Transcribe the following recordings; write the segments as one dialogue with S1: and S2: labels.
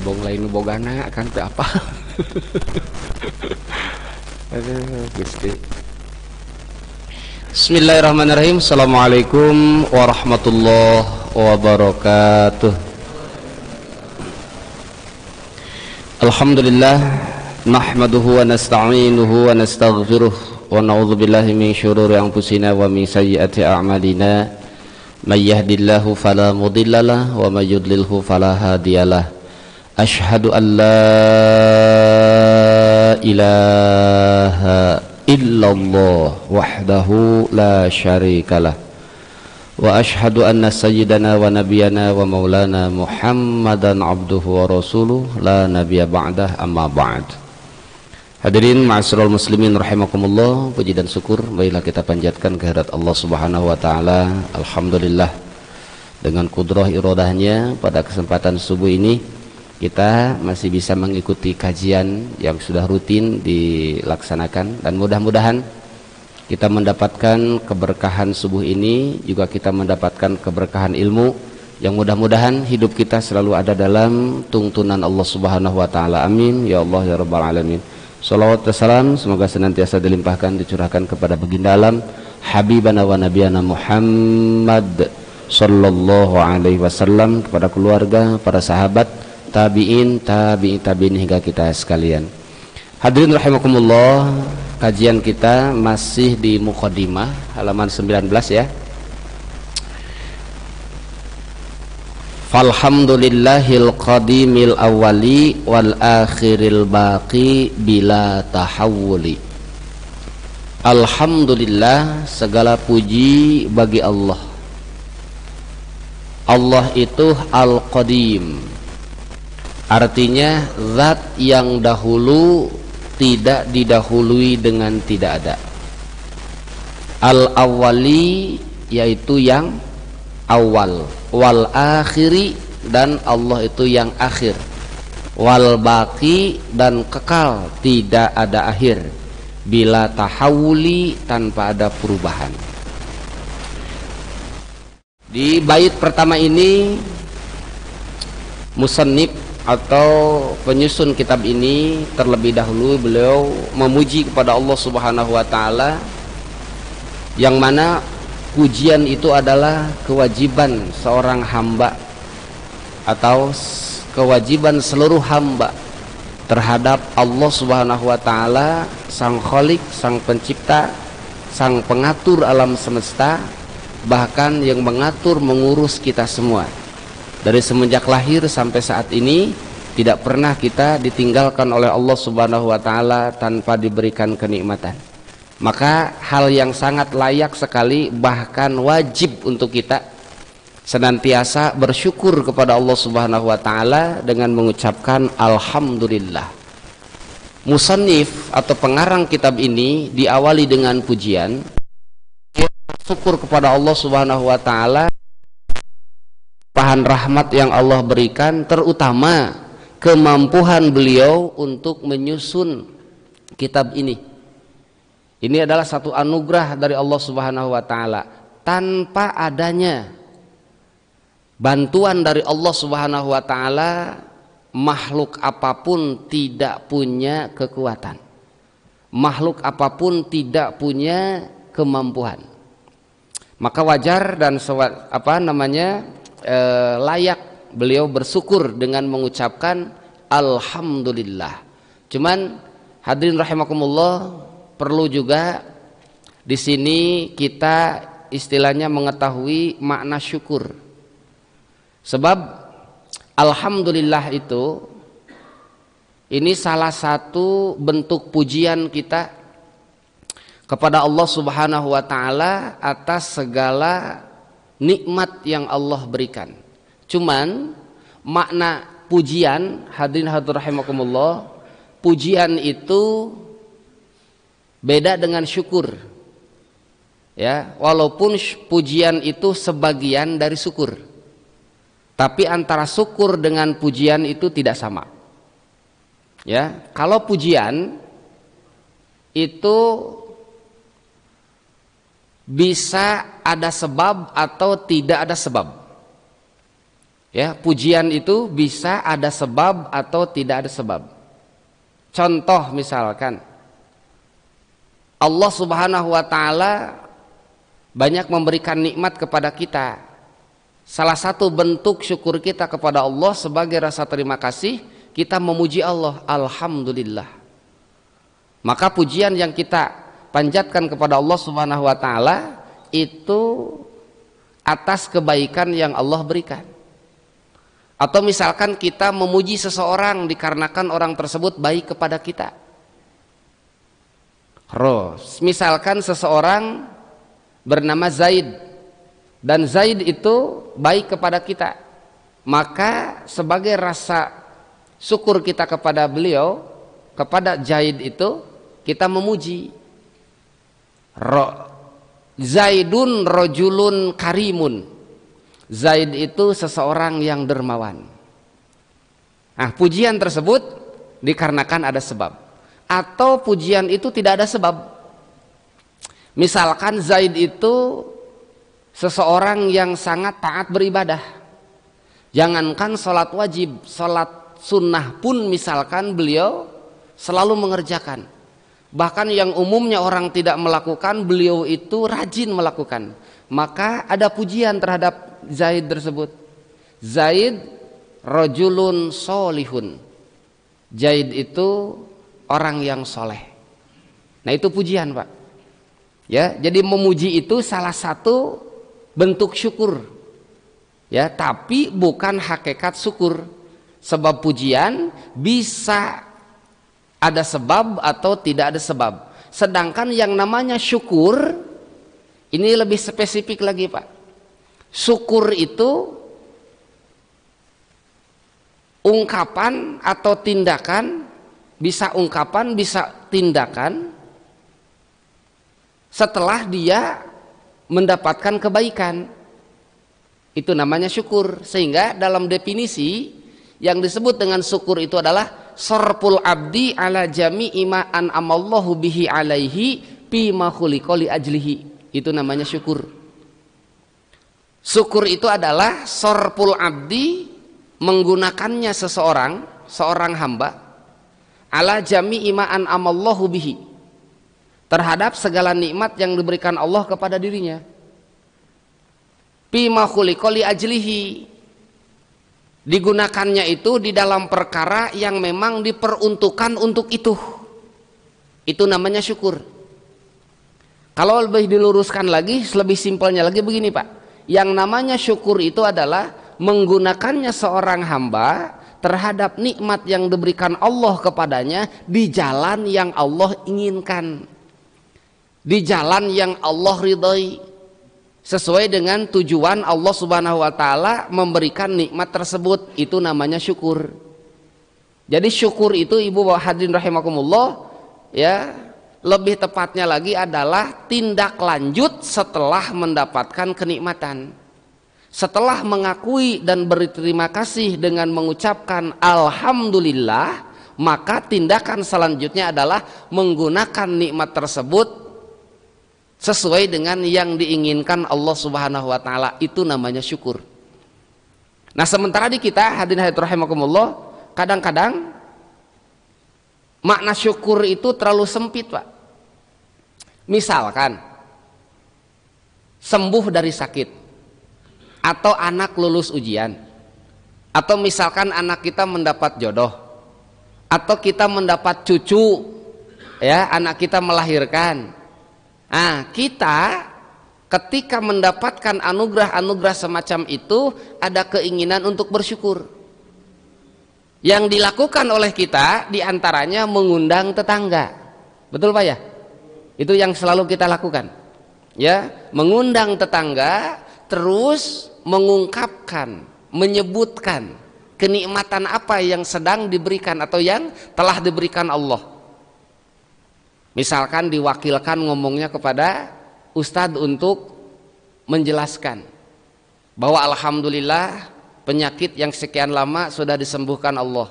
S1: abong lain bogana kan teu apa. Aduh, Gusti. Bismillahirrahmanirrahim. Assalamualaikum warahmatullahi wabarakatuh. Alhamdulillah nahmaduhu wa nasta'inuhu wa nastaghfiruh wa na'udzu billahi min syururi anfusina wa min sayyiati a'malina. May yahdihillahu fala mudhillalah wa may yudlilhu fala hadiyalah. Asyhadu an la ilaha illallah wahdahu la syarikalah wa asyhadu anna sayyidana wa nabiyana wa maulana Muhammadan abduhu wa rasuluh la nabiyya ba'dah amma ba'd. Hadirin ma'asyiral muslimin rahimakumullah, puji dan syukur marilah kita panjatkan kehadirat Allah Subhanahu wa taala. Alhamdulillah, dengan kudrah iradahnya pada kesempatan subuh ini kita masih bisa mengikuti kajian yang sudah rutin dilaksanakan, dan mudah-mudahan kita mendapatkan keberkahan subuh ini, juga kita mendapatkan keberkahan ilmu yang mudah-mudahan hidup kita selalu ada dalam tuntunan Allah Subhanahu wa taala. Amin ya Allah ya rabbal alamin. Shalawat wassalam semoga senantiasa dilimpahkan dicurahkan kepada baginda alam habibana wa nabiyana Muhammad sallallahu alaihi wasallam, kepada keluarga, para sahabat, tabi'in, tabi'in hingga kita sekalian. Hadirin rahimakumullah, kajian kita masih di Muqaddimah halaman 19 ya. Falhamdulillahil qadimil awwali wal akhiril baqi bila tahawuli. Alhamdulillah, segala puji bagi Allah. Allah itu al-qadim, artinya zat yang dahulu tidak didahului dengan tidak ada. Al-awwali yaitu yang awal, wal akhiri dan Allah itu yang akhir, wal baqi dan kekal tidak ada akhir, bila tahawuli tanpa ada perubahan. Di bait pertama ini musannif atau penyusun kitab ini terlebih dahulu beliau memuji kepada Allah Subhanahu wa taala, yang mana pujian itu adalah kewajiban seorang hamba atau kewajiban seluruh hamba terhadap Allah Subhanahu wa taala, sang Khalik, sang pencipta, sang pengatur alam semesta, bahkan yang mengatur mengurus kita semua. Dari semenjak lahir sampai saat ini tidak pernah kita ditinggalkan oleh Allah Subhanahu wa taala tanpa diberikan kenikmatan. Maka hal yang sangat layak sekali, bahkan wajib untuk kita senantiasa bersyukur kepada Allah Subhanahu wa taala dengan mengucapkan alhamdulillah. Musannif atau pengarang kitab ini diawali dengan pujian, syukur kepada Allah Subhanahu wa taala pahan rahmat yang Allah berikan, terutama kemampuan beliau untuk menyusun kitab ini. Ini adalah satu anugerah dari Allah Subhanahu wa taala. Tanpa adanya bantuan dari Allah Subhanahu wa taala, makhluk apapun tidak punya kekuatan. Makhluk apapun tidak punya kemampuan. Maka wajar dan layak beliau bersyukur dengan mengucapkan alhamdulillah. Cuman hadirin rahimakumullah, perlu juga di sini kita istilahnya mengetahui makna syukur. Sebab alhamdulillah itu ini salah satu bentuk pujian kita kepada Allah Subhanahu wa taala atas segala nikmat yang Allah berikan. Cuman makna pujian, hadirin hadirat rahimakumullah, pujian itu beda dengan syukur. Ya, walaupun pujian itu sebagian dari syukur, tapi antara syukur dengan pujian itu tidak sama. Ya, kalau pujian itu bisa ada sebab atau tidak ada sebab. Ya, pujian itu bisa ada sebab atau tidak ada sebab. Contoh misalkan Allah Subhanahu wa taala banyak memberikan nikmat kepada kita. Salah satu bentuk syukur kita kepada Allah sebagai rasa terima kasih, kita memuji Allah, alhamdulillah. Maka pujian yang kita panjatkan kepada Allah Subhanahu wa taala itu atas kebaikan yang Allah berikan. Atau misalkan kita memuji seseorang dikarenakan orang tersebut baik kepada kita. Misalkan seseorang bernama Zaid dan Zaid itu baik kepada kita, maka sebagai rasa syukur kita kepada beliau, kepada Zaid itu kita memuji. Zaidun rojulun karimun. Zaid itu seseorang yang dermawan. Nah, pujian tersebut dikarenakan ada sebab. Atau pujian itu tidak ada sebab. Misalkan Zaid itu seseorang yang sangat taat beribadah. Jangankan sholat wajib, sholat sunnah pun misalkan beliau selalu mengerjakan. Bahkan yang umumnya orang tidak melakukan, beliau itu rajin melakukan. Maka ada pujian terhadap Zaid tersebut. Zaid rojulun solihun. Zaid itu orang yang soleh. Nah, itu pujian, Pak. Ya, jadi memuji itu salah satu bentuk syukur. Ya, tapi bukan hakikat syukur. Sebab pujian bisa ada sebab atau tidak ada sebab. Sedangkan yang namanya syukur ini lebih spesifik lagi, Pak. Syukur itu ungkapan atau tindakan, bisa ungkapan, bisa tindakan setelah dia mendapatkan kebaikan. Itu namanya syukur. Sehingga dalam definisi yang disebut dengan syukur itu adalah sarful abdi ala jami'i ma an'amallahu bihi alaihi fi ma khuliqa li ajlihi. Itu namanya syukur. Syukur itu adalah sarful abdi, menggunakannya seorang hamba ala jami'i ma an'amallahu bihi, terhadap segala nikmat yang diberikan Allah kepada dirinya. Fi ma khuliqa li ajlihi, digunakannya itu di dalam perkara yang memang diperuntukkan untuk itu. Itu namanya syukur. Kalau lebih diluruskan lagi, lebih simpelnya lagi begini, Pak. Yang namanya syukur itu adalah menggunakannya seorang hamba terhadap nikmat yang diberikan Allah kepadanya di jalan yang Allah inginkan, di jalan yang Allah ridhoi, sesuai dengan tujuan Allah Subhanahu wa taala memberikan nikmat tersebut. Itu namanya syukur. Jadi syukur itu, Ibu bapak hadirin rahimakumullah, ya, lebih tepatnya lagi adalah tindak lanjut setelah mendapatkan kenikmatan. Setelah mengakui dan berterima kasih dengan mengucapkan alhamdulillah, maka tindakan selanjutnya adalah menggunakan nikmat tersebut sesuai dengan yang diinginkan Allah Subhanahu wa taala. Itu namanya syukur. Nah, sementara di kita hadirin rahimakumullah, kadang-kadang makna syukur itu terlalu sempit, Pak. Misalkan sembuh dari sakit, atau anak lulus ujian, atau misalkan anak kita mendapat jodoh, atau kita mendapat cucu, ya, anak kita melahirkan. Nah, kita ketika mendapatkan anugerah-anugerah semacam itu ada keinginan untuk bersyukur. Yang dilakukan oleh kita diantaranya mengundang tetangga. Betul, Pak, ya? Itu yang selalu kita lakukan, ya, mengundang tetangga, terus mengungkapkan, menyebutkan kenikmatan apa yang sedang diberikan atau yang telah diberikan Allah. Misalkan diwakilkan ngomongnya kepada ustadz untuk menjelaskan bahwa alhamdulillah penyakit yang sekian lama sudah disembuhkan Allah,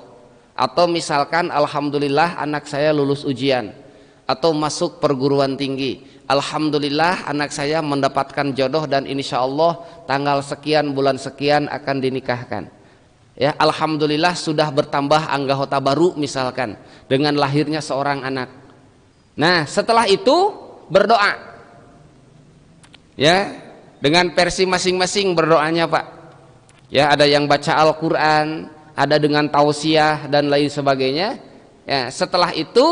S1: atau misalkan alhamdulillah anak saya lulus ujian atau masuk perguruan tinggi, alhamdulillah anak saya mendapatkan jodoh dan insya Allah tanggal sekian bulan sekian akan dinikahkan. Ya, alhamdulillah sudah bertambah anggota baru misalkan dengan lahirnya seorang anak. Nah, setelah itu berdoa. Ya, dengan versi masing-masing berdoanya, Pak. Ya, ada yang baca Al-Qur'an, ada dengan tausiah dan lain sebagainya. Ya, setelah itu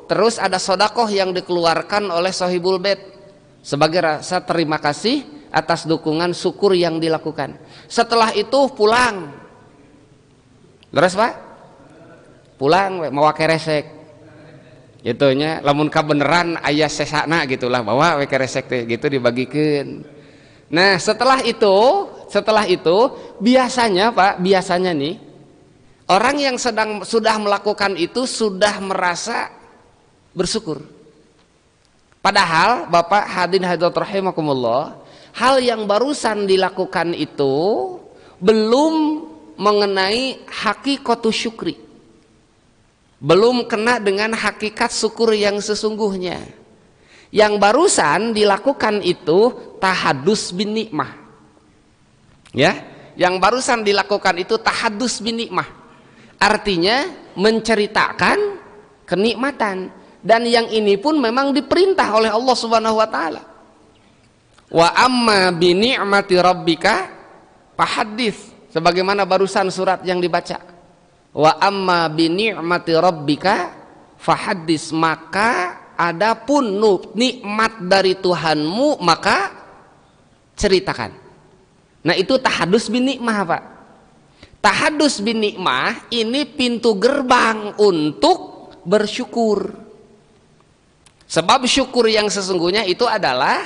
S1: terus ada sedekah yang dikeluarkan oleh Shahibul Bait sebagai rasa terima kasih atas dukungan syukur yang dilakukan. Setelah itu pulang. Leres, Pak? Pulang mau keresek. Gitu nya, lamun ka beneran aya sesana gitulah bawa we keresek teh gitu dibagikeun. Nah, setelah itu biasanya, Pak, biasanya nih orang yang sudah melakukan itu sudah merasa bersyukur. Padahal Bapak hadirin hadirat rahimakumullah, hal yang barusan dilakukan itu belum mengenai hakikatus syukri, belum kena dengan hakikat syukur yang sesungguhnya. Yang barusan dilakukan itu tahadus bin nikmah. Ya, yang barusan dilakukan itu tahadus bin nikmah, artinya menceritakan kenikmatan. Dan yang ini pun memang diperintah oleh Allah Subhanahu wa taala. Wa amma bi ni'mati rabbika fahaddits, sebagaimana barusan surat yang dibaca. Wa amma bi ni'mati rabbika fahaddits, maka adapun nikmat dari Tuhanmu maka ceritakan. Nah, itu tahadus bin nikmah, Pak. Tahadus bin nikmah ini pintu gerbang untuk bersyukur. Sebab syukur yang sesungguhnya itu adalah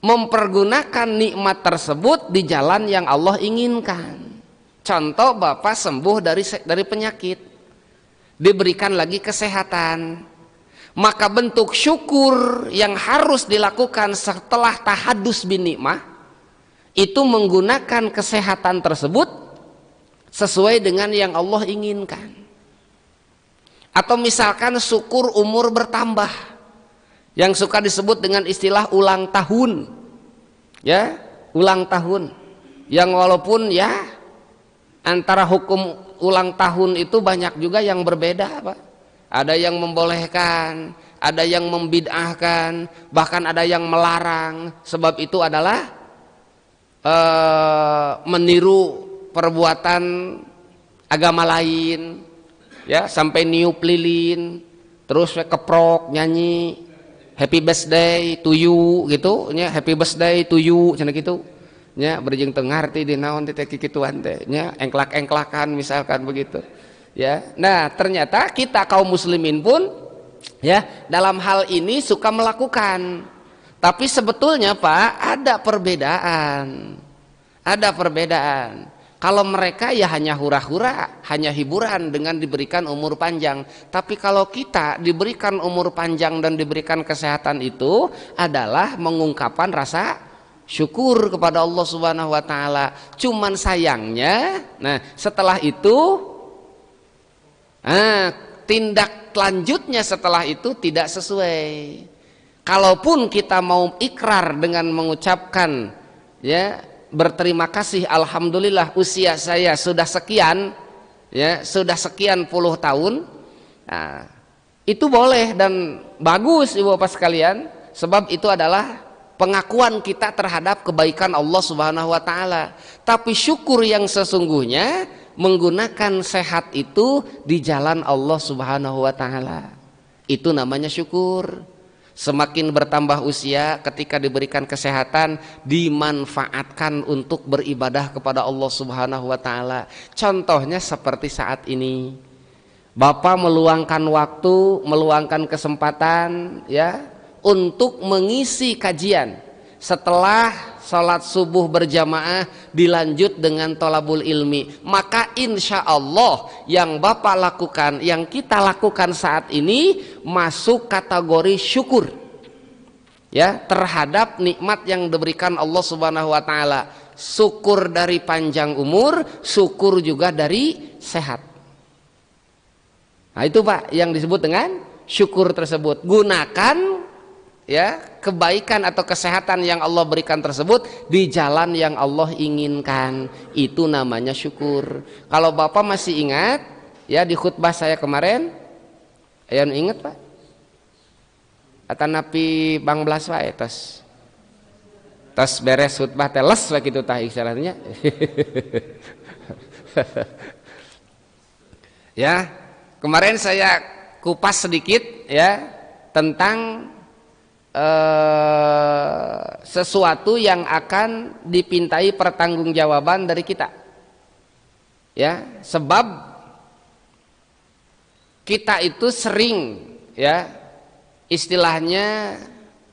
S1: mempergunakan nikmat tersebut di jalan yang Allah inginkan. Contoh, Bapak sembuh dari penyakit, diberikan lagi kesehatan, maka bentuk syukur yang harus dilakukan setelah tahadus bin nikmah itu menggunakan kesehatan tersebut sesuai dengan yang Allah inginkan. Atau misalkan syukur umur bertambah, yang suka disebut dengan istilah ulang tahun. Ya, ulang tahun. Yang walaupun ya antara hukum ulang tahun itu banyak juga yang berbeda, Pak. Ada yang membolehkan, ada yang membid'ahkan, bahkan ada yang melarang. Sebab itu adalah meniru perbuatan agama lain. Ya, sampai niup lilin, terus keprok nyanyi happy birthday to you gitu nya, happy birthday to you cenah gitu nya, berjing teu ngarti di naon teh kikituan teh nya, engklak-engklakan misalkan begitu ya. Nah, ternyata kita kaum muslimin pun ya dalam hal ini suka melakukan, tapi sebetulnya, Pak, ada perbedaan. Kalau mereka ya hanya hura-hura, hanya hiburan dengan diberikan umur panjang. Tapi kalau kita diberikan umur panjang dan diberikan kesehatan itu adalah mengungkapkan rasa syukur kepada Allah Subhanahu wa taala. Cuman sayangnya, nah setelah itu tindak lanjutnya setelah itu tidak sesuai. Kalaupun kita mau ikrar dengan mengucapkan ya berterima kasih, alhamdulillah usia saya sudah sekian ya, sudah sekian puluh tahun, nah, itu boleh dan bagus Ibu Bapak sekalian, sebab itu adalah pengakuan kita terhadap kebaikan Allah Subhanahu wa taala. Tapi syukur yang sesungguhnya menggunakan sehat itu di jalan Allah Subhanahu wa taala. Itu namanya syukur. Semakin bertambah usia, ketika diberikan kesehatan, dimanfaatkan untuk beribadah kepada Allah Subhanahu wa taala. Contohnya seperti saat ini. Bapak meluangkan waktu, meluangkan kesempatan ya untuk mengisi kajian. Setelah sholat subuh berjamaah dilanjut dengan tholabul ilmi, maka insya Allah yang Bapak lakukan, yang kita lakukan saat ini masuk kategori syukur ya terhadap nikmat yang diberikan Allah Subhanahu wa taala. Syukur dari panjang umur, syukur juga dari sehat. Nah, itu, Pak, yang disebut dengan syukur tersebut. Gunakan
S2: ya kebaikan atau kesehatan yang Allah berikan tersebut di jalan yang Allah inginkan, itu namanya syukur. Kalau Bapak masih ingat ya di khutbah saya kemarin, yang ingat Pak? Atau napi Bang Blas wae tos beres khutbah teh les we kitu tah istilahnya. Ya, kemarin saya kupas sedikit ya tentang sesuatu yang akan dipintai pertanggungjawaban dari kita. Ya, sebab kita itu sering ya istilahnya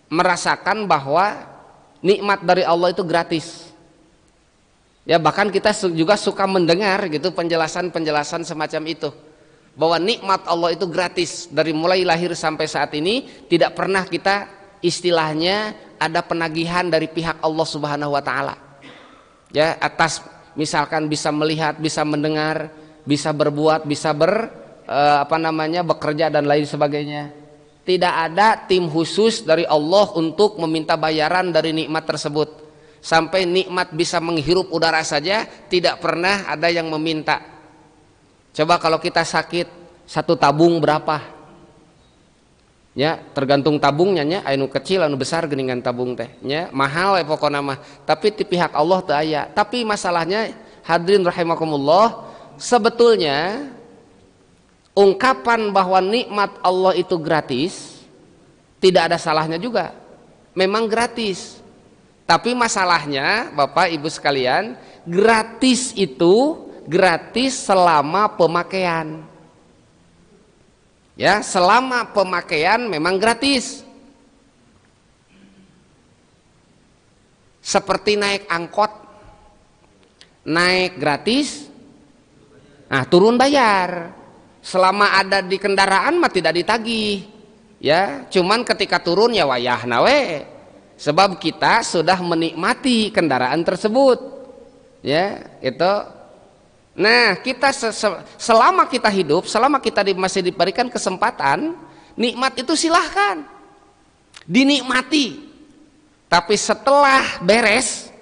S2: merasakan bahwa nikmat dari Allah itu gratis. Ya, bahkan kita juga suka mendengar gitu penjelasan-penjelasan semacam itu, bahwa nikmat Allah itu gratis dari mulai lahir sampai saat ini, tidak pernah kita istilahnya ada penagihan dari pihak Allah Subhanahu wa taala. Ya, atas misalkan bisa melihat, bisa mendengar, bisa berbuat, bisa bekerja dan lain sebagainya. Tidak ada tim khusus dari Allah untuk meminta bayaran dari nikmat tersebut. Sampai nikmat bisa menghirup udara saja tidak pernah ada yang meminta. Coba kalau kita sakit, satu tabung berapa? Ya, tergantung tabungnya nya, anu kecil anu besar geningan tabung teh nya, mahal pokokna mah. Tapi di pihak Allah teu aya. Tapi masalahnya hadirin rahimakumullah, sebetulnya ungkapan bahwa nikmat Allah itu gratis tidak ada salahnya juga. Memang gratis. Tapi masalahnya Bapak Ibu sekalian, gratis itu gratis selama pemakaian. Ya, selama pemakaian memang gratis. Seperti naik angkot, naik gratis, nah turun bayar. Selama ada di kendaraan mah tidak ditagih. Ya, cuman ketika turun ya wayah nawe. Sebab kita sudah menikmati kendaraan tersebut. Ya, itu. Nah, kita selama kita hidup, selama kita masih diberikan kesempatan, nikmat itu silahkan dinikmati. Tapi setelah beres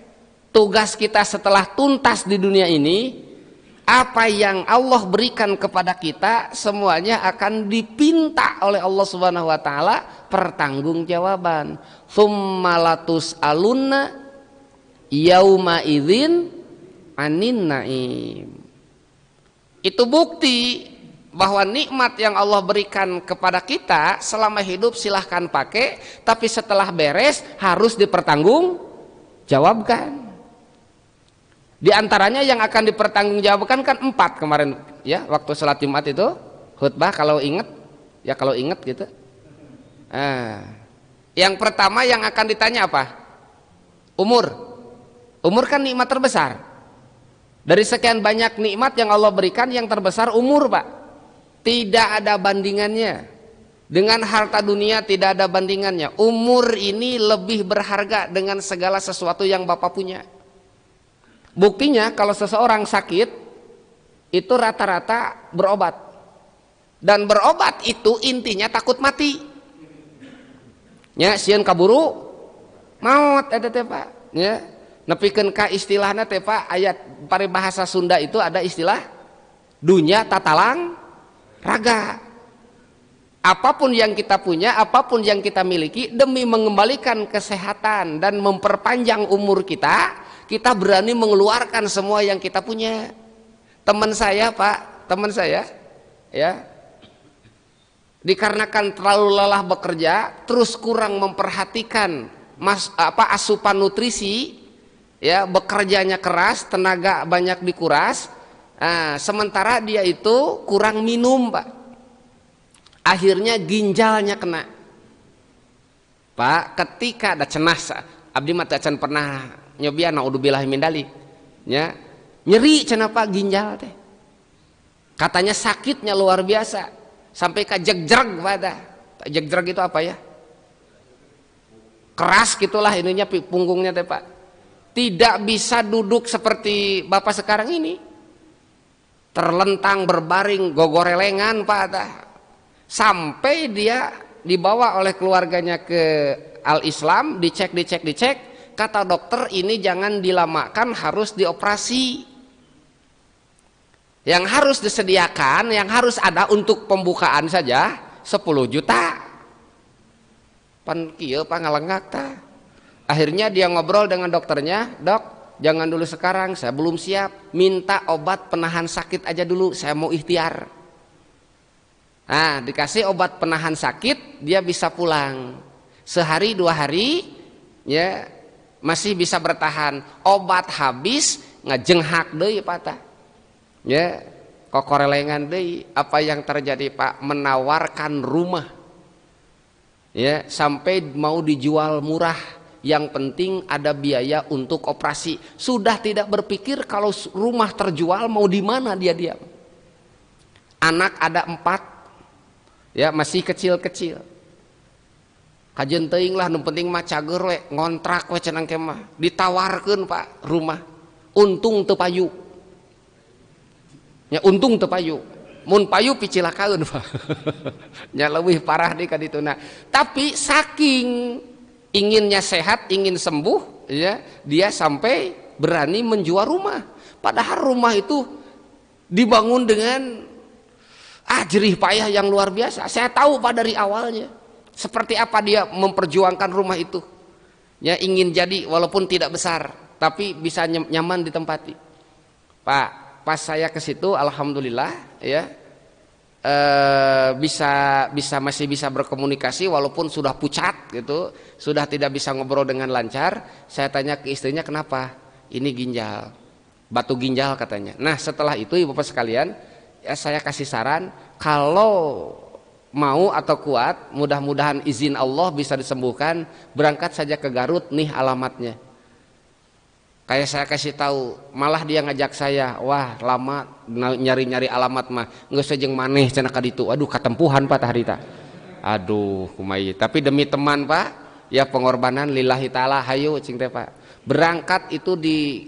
S2: tugas kita, setelah tuntas di dunia ini, apa yang Allah berikan kepada kita semuanya akan dipinta oleh Allah Subhanahu wa taala pertanggungjawaban. Tsumma alunna yauma idzin anin naim. Itu bukti bahwa nikmat yang Allah berikan kepada kita selama hidup silahkan pakai, tapi setelah beres harus dipertanggungjawabkan. Di antaranya yang akan dipertanggungjawabkan kan 4 kemarin ya, waktu sholat Jumat itu khutbah kalau ingat ya, kalau ingat gitu. Yang pertama yang akan ditanya apa? Umur kan nikmat terbesar. Dari sekian banyak nikmat yang Allah berikan, yang terbesar umur Pak. Tidak ada bandingannya. Dengan harta dunia tidak ada bandingannya. Umur ini lebih berharga dengan segala sesuatu yang Bapak punya. Buktinya kalau seseorang sakit itu rata-rata berobat, dan berobat itu intinya takut mati. Ya, sieun kaburu maut eta teh Pak. Ya, nepikeun ka istilahna teh Pak, ayat paribahasa Sunda itu ada istilah dunya tatalang raga. Apapun yang kita punya, apapun yang kita miliki, demi mengembalikan kesehatan dan memperpanjang umur kita, kita berani mengeluarkan semua yang kita punya. Teman saya Pak, teman saya ya, dikarenakan terlalu lelah bekerja, terus kurang memperhatikan asupan nutrisi, ya, bekerjanya keras, tenaga banyak dikuras, sementara dia itu kurang minum Pak, akhirnya ginjalnya kena Pak. Ketika ada cenas, abdi mah teu pernah nyobian, naudzubillah min dalik, ya, nyeri cenah Pak ginjal teh, katanya sakitnya luar biasa sampai ka jegreg pada. Jegreg itu apa ya, keras gitulah ininya punggungnya teh Pak, tidak bisa duduk seperti Bapak sekarang ini, terlentang berbaring gogorelengan Pak, sampai dia dibawa oleh keluarganya ke Al-Islam, dicek, kata dokter ini jangan dilamakan, harus dioperasi. Yang harus disediakan, yang harus ada untuk pembukaan saja 10 juta. Pan kieu pangalenggak tah. Akhirnya dia ngobrol dengan dokternya, "Dok, jangan dulu sekarang, saya belum siap. Minta obat penahan sakit aja dulu, saya mau ikhtiar." Nah, dikasih obat penahan sakit, dia bisa pulang. Sehari 2 hari ya masih bisa bertahan. Obat habis ngajenghak deui patah. Ya, kokorelengan deui. Apa yang terjadi, Pak? Menawarkan rumah. Ya, sampai mau dijual murah. Yang penting ada biaya untuk operasi. Sudah tidak berpikir kalau rumah terjual mau di mana dia diam. Anak ada 4. Ya, masih kecil-kecil. Kajen teuing lah, nu penting mah cager we, ngontrak we cenah ke mah. Ditawarkeun Pak rumah. Untung teu payu. Ya untung teu payu. Mun payu picilakaeun Pak. Nya leuwih parah deui ka dituna. Tapi saking inginnya sehat, ingin sembuh, ya, dia sampai berani menjual rumah. Padahal rumah itu dibangun dengan jerih payah yang luar biasa. Saya tahu Pak dari awalnya seperti apa dia memperjuangkan rumah itu. Ya, ingin jadi walaupun tidak besar, tapi bisa nyaman ditempati. Pak, pas saya ke situ alhamdulillah ya masih bisa berkomunikasi walaupun sudah pucat gitu, sudah tidak bisa ngobrol dengan lancar. Saya tanya ke istrinya, "Kenapa?" "Ini ginjal. Batu ginjal," katanya. Nah, setelah itu Ibu Bapak sekalian, ya saya kasih saran, kalau mau atau kuat, mudah-mudahan izin Allah bisa disembuhkan, berangkat saja ke Garut, nih alamatnya. Kayak saya kasih tahu, malah dia ngajak saya, "Wah, lama nyari-nyari alamat mah, geus jeung maneh cenah ka ditu." Aduh, katempuhan Pak tahrita. Aduh, kumaha. Tapi demi teman Pak, ya pengorbanan lillahi taala, hayu cing teh Pak. Berangkat itu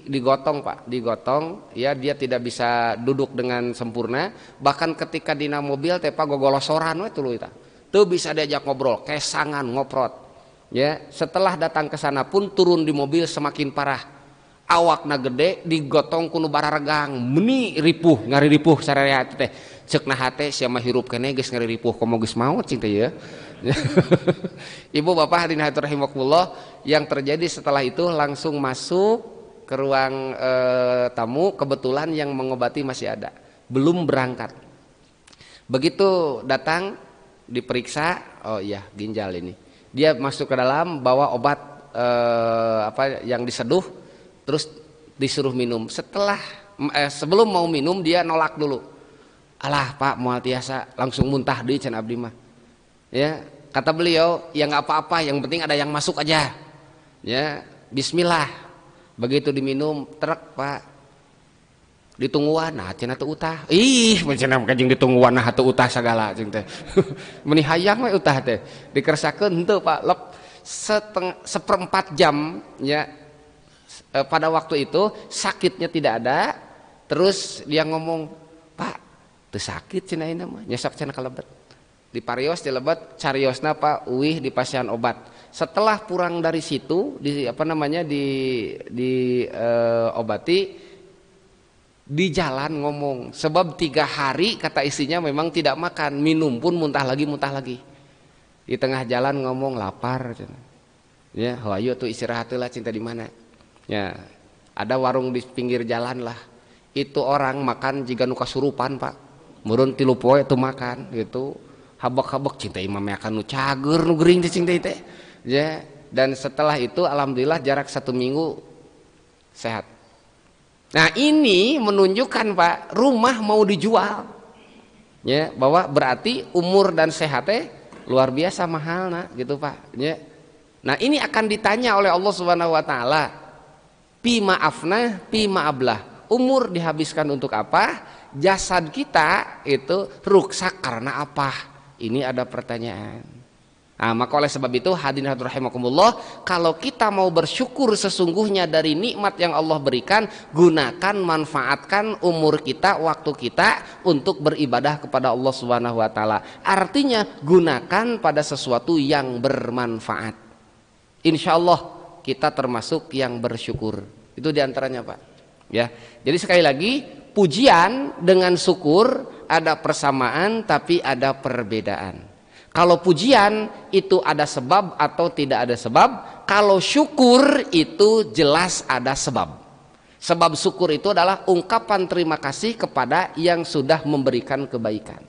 S2: digotong Pak, digotong, ya dia tidak bisa duduk dengan sempurna. Bahkan ketika dina mobil teh Pak gogolosoran we tuluy tah. Teu bisa diajak ngobrol, kesangan ngoprot. Ya, setelah datang ke sana pun turun di mobil semakin parah. Awakna gede, digotong kuno bararegang, meuni ripuh, ngari ripuh sarerea teh. Ceuk nah hate sia mah hirup keneh geus ngari ripuh, komo geus maot cing teh ya. Ibu bapak hadirin hadirat rahimakumullah, yang terjadi setelah itu langsung masuk ke ruang tamu, kebetulan yang mengobati masih ada, belum berangkat. Begitu datang diperiksa, oh iya ginjal ini. Dia masuk ke dalam bawa obat yang diseduh, terus disuruh minum. Sebelum mau minum dia nolak dulu. "Alah Pak, moal tiasa langsung muntah deui can abdi mah." Ya, kata beliau, "Ya nggak apa-apa, yang penting ada yang masuk aja." Ya, bismillah. Begitu diminum, trek Pak. Ditungguan, nah cenah teu utah. Ih, cenah kajing ditungguan nah teu utah sagala cing teh. Meni hayang we utah teh. Dikersakeun henteu Pak, lep seperempat jam ya. Pada waktu itu sakitnya tidak ada. Terus dia ngomong, "Pak, teu sakit cenah ieu mah, nyesek cenah kalebet." Diparios dilebet, cariosna Pak uih dipasihan obat. Setelah pulang dari situ obati, di jalan ngomong, sebab 3 hari kata istrinya memang tidak makan, minum pun muntah lagi. Di tengah jalan ngomong lapar. Ya, hayu tuh istirahat lah, cinta di mana? Ya, ada warung di pinggir jalan lah. Itu orang makan jika nu kasurupan Pak. Murun 3 poe itu makan gitu. Habak-habak cinta imam akan nu cager nu gering cinta teh. Ya, dan setelah itu alhamdulillah jarak 1 minggu sehat. Nah, ini menunjukkan Pak, rumah mau dijual. Ya, bahwa berarti umur dan sehatnya luar biasa mahalna gitu Pak. Ya. Nah, ini akan ditanya oleh Allah Subhanahu wa taala. Pi maafna, pi maablah. Umur dihabiskan untuk apa? Jasad kita itu ruksak karena apa? Ini ada pertanyaan. Nah, maka oleh sebab itu hadirin rahimakumullah, kalau kita mau bersyukur sesungguhnya dari nikmat yang Allah berikan, gunakan, manfaatkan umur kita, waktu kita untuk beribadah kepada Allah Subhanahu wa taala. Artinya gunakan pada sesuatu yang bermanfaat. Insya Allah kita termasuk yang bersyukur. Itu diantaranya, Pak. Ya. Jadi sekali lagi, pujian dengan syukur ada persamaan tapi ada perbedaan. Kalau pujian itu ada sebab atau tidak ada sebab, kalau syukur itu jelas ada sebab. Sebab syukur itu adalah ungkapan terima kasih kepada yang sudah memberikan kebaikan.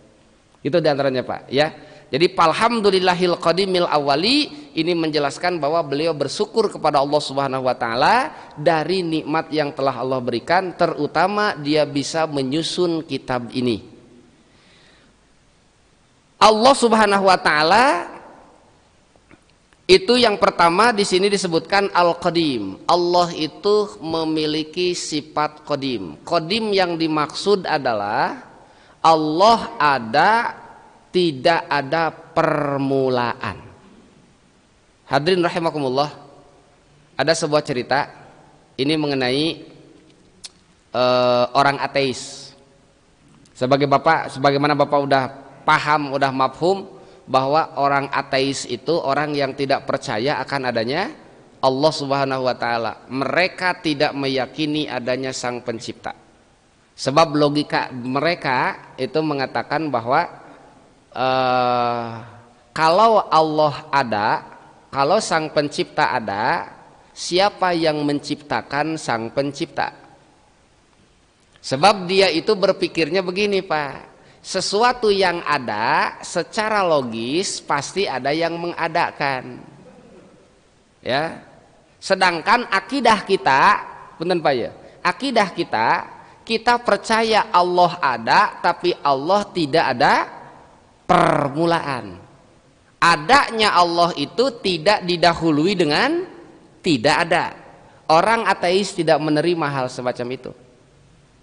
S2: Itu diantaranya, Pak, ya. Jadi alhamdulillahil qadimil awali ini menjelaskan bahwa beliau bersyukur kepada Allah Subhanahu wa taala dari nikmat yang telah Allah berikan, terutama dia bisa menyusun kitab ini. Allah Subhanahu wa taala itu yang pertama di sini disebutkan Al-Qadim. Allah itu memiliki sifat qadim. Qadim yang dimaksud adalah Allah ada, tidak ada permulaan. Hadirin rahimakumullah, ada sebuah cerita ini mengenai orang ateis. Sebagaimana Bapak udah paham, udah mafhum bahwa orang ateis itu orang yang tidak percaya akan adanya Allah Subhanahu wa taala. Mereka tidak meyakini adanya Sang Pencipta. Sebab logika mereka itu mengatakan bahwa kalau Allah ada, kalau Sang Pencipta ada, siapa yang menciptakan Sang Pencipta? Sebab dia itu berpikirnya begini, Pak. Sesuatu yang ada secara logis pasti ada yang mengadakan, ya. Sedangkan akidah kita, punten Pak ya, akidah kita percaya Allah ada, tapi Allah tidak ada permulaan. Adanya Allah itu tidak didahului dengan tidak ada. Orang ateis tidak menerima hal semacam itu.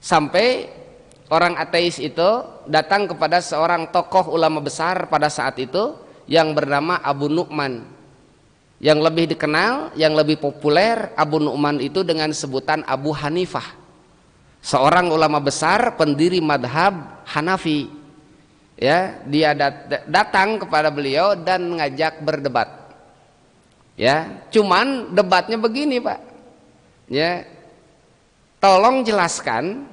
S2: Sampai orang ateis itu datang kepada seorang tokoh ulama besar pada saat itu yang bernama Abu Nu'man. Yang lebih dikenal, yang lebih populer, Abu Nu'man itu dengan sebutan Abu Hanifah. Seorang ulama besar pendiri madhab Hanafi. Ya, dia datang kepada beliau dan mengajak berdebat. Ya, cuman debatnya begini, Pak. Ya. Tolong jelaskan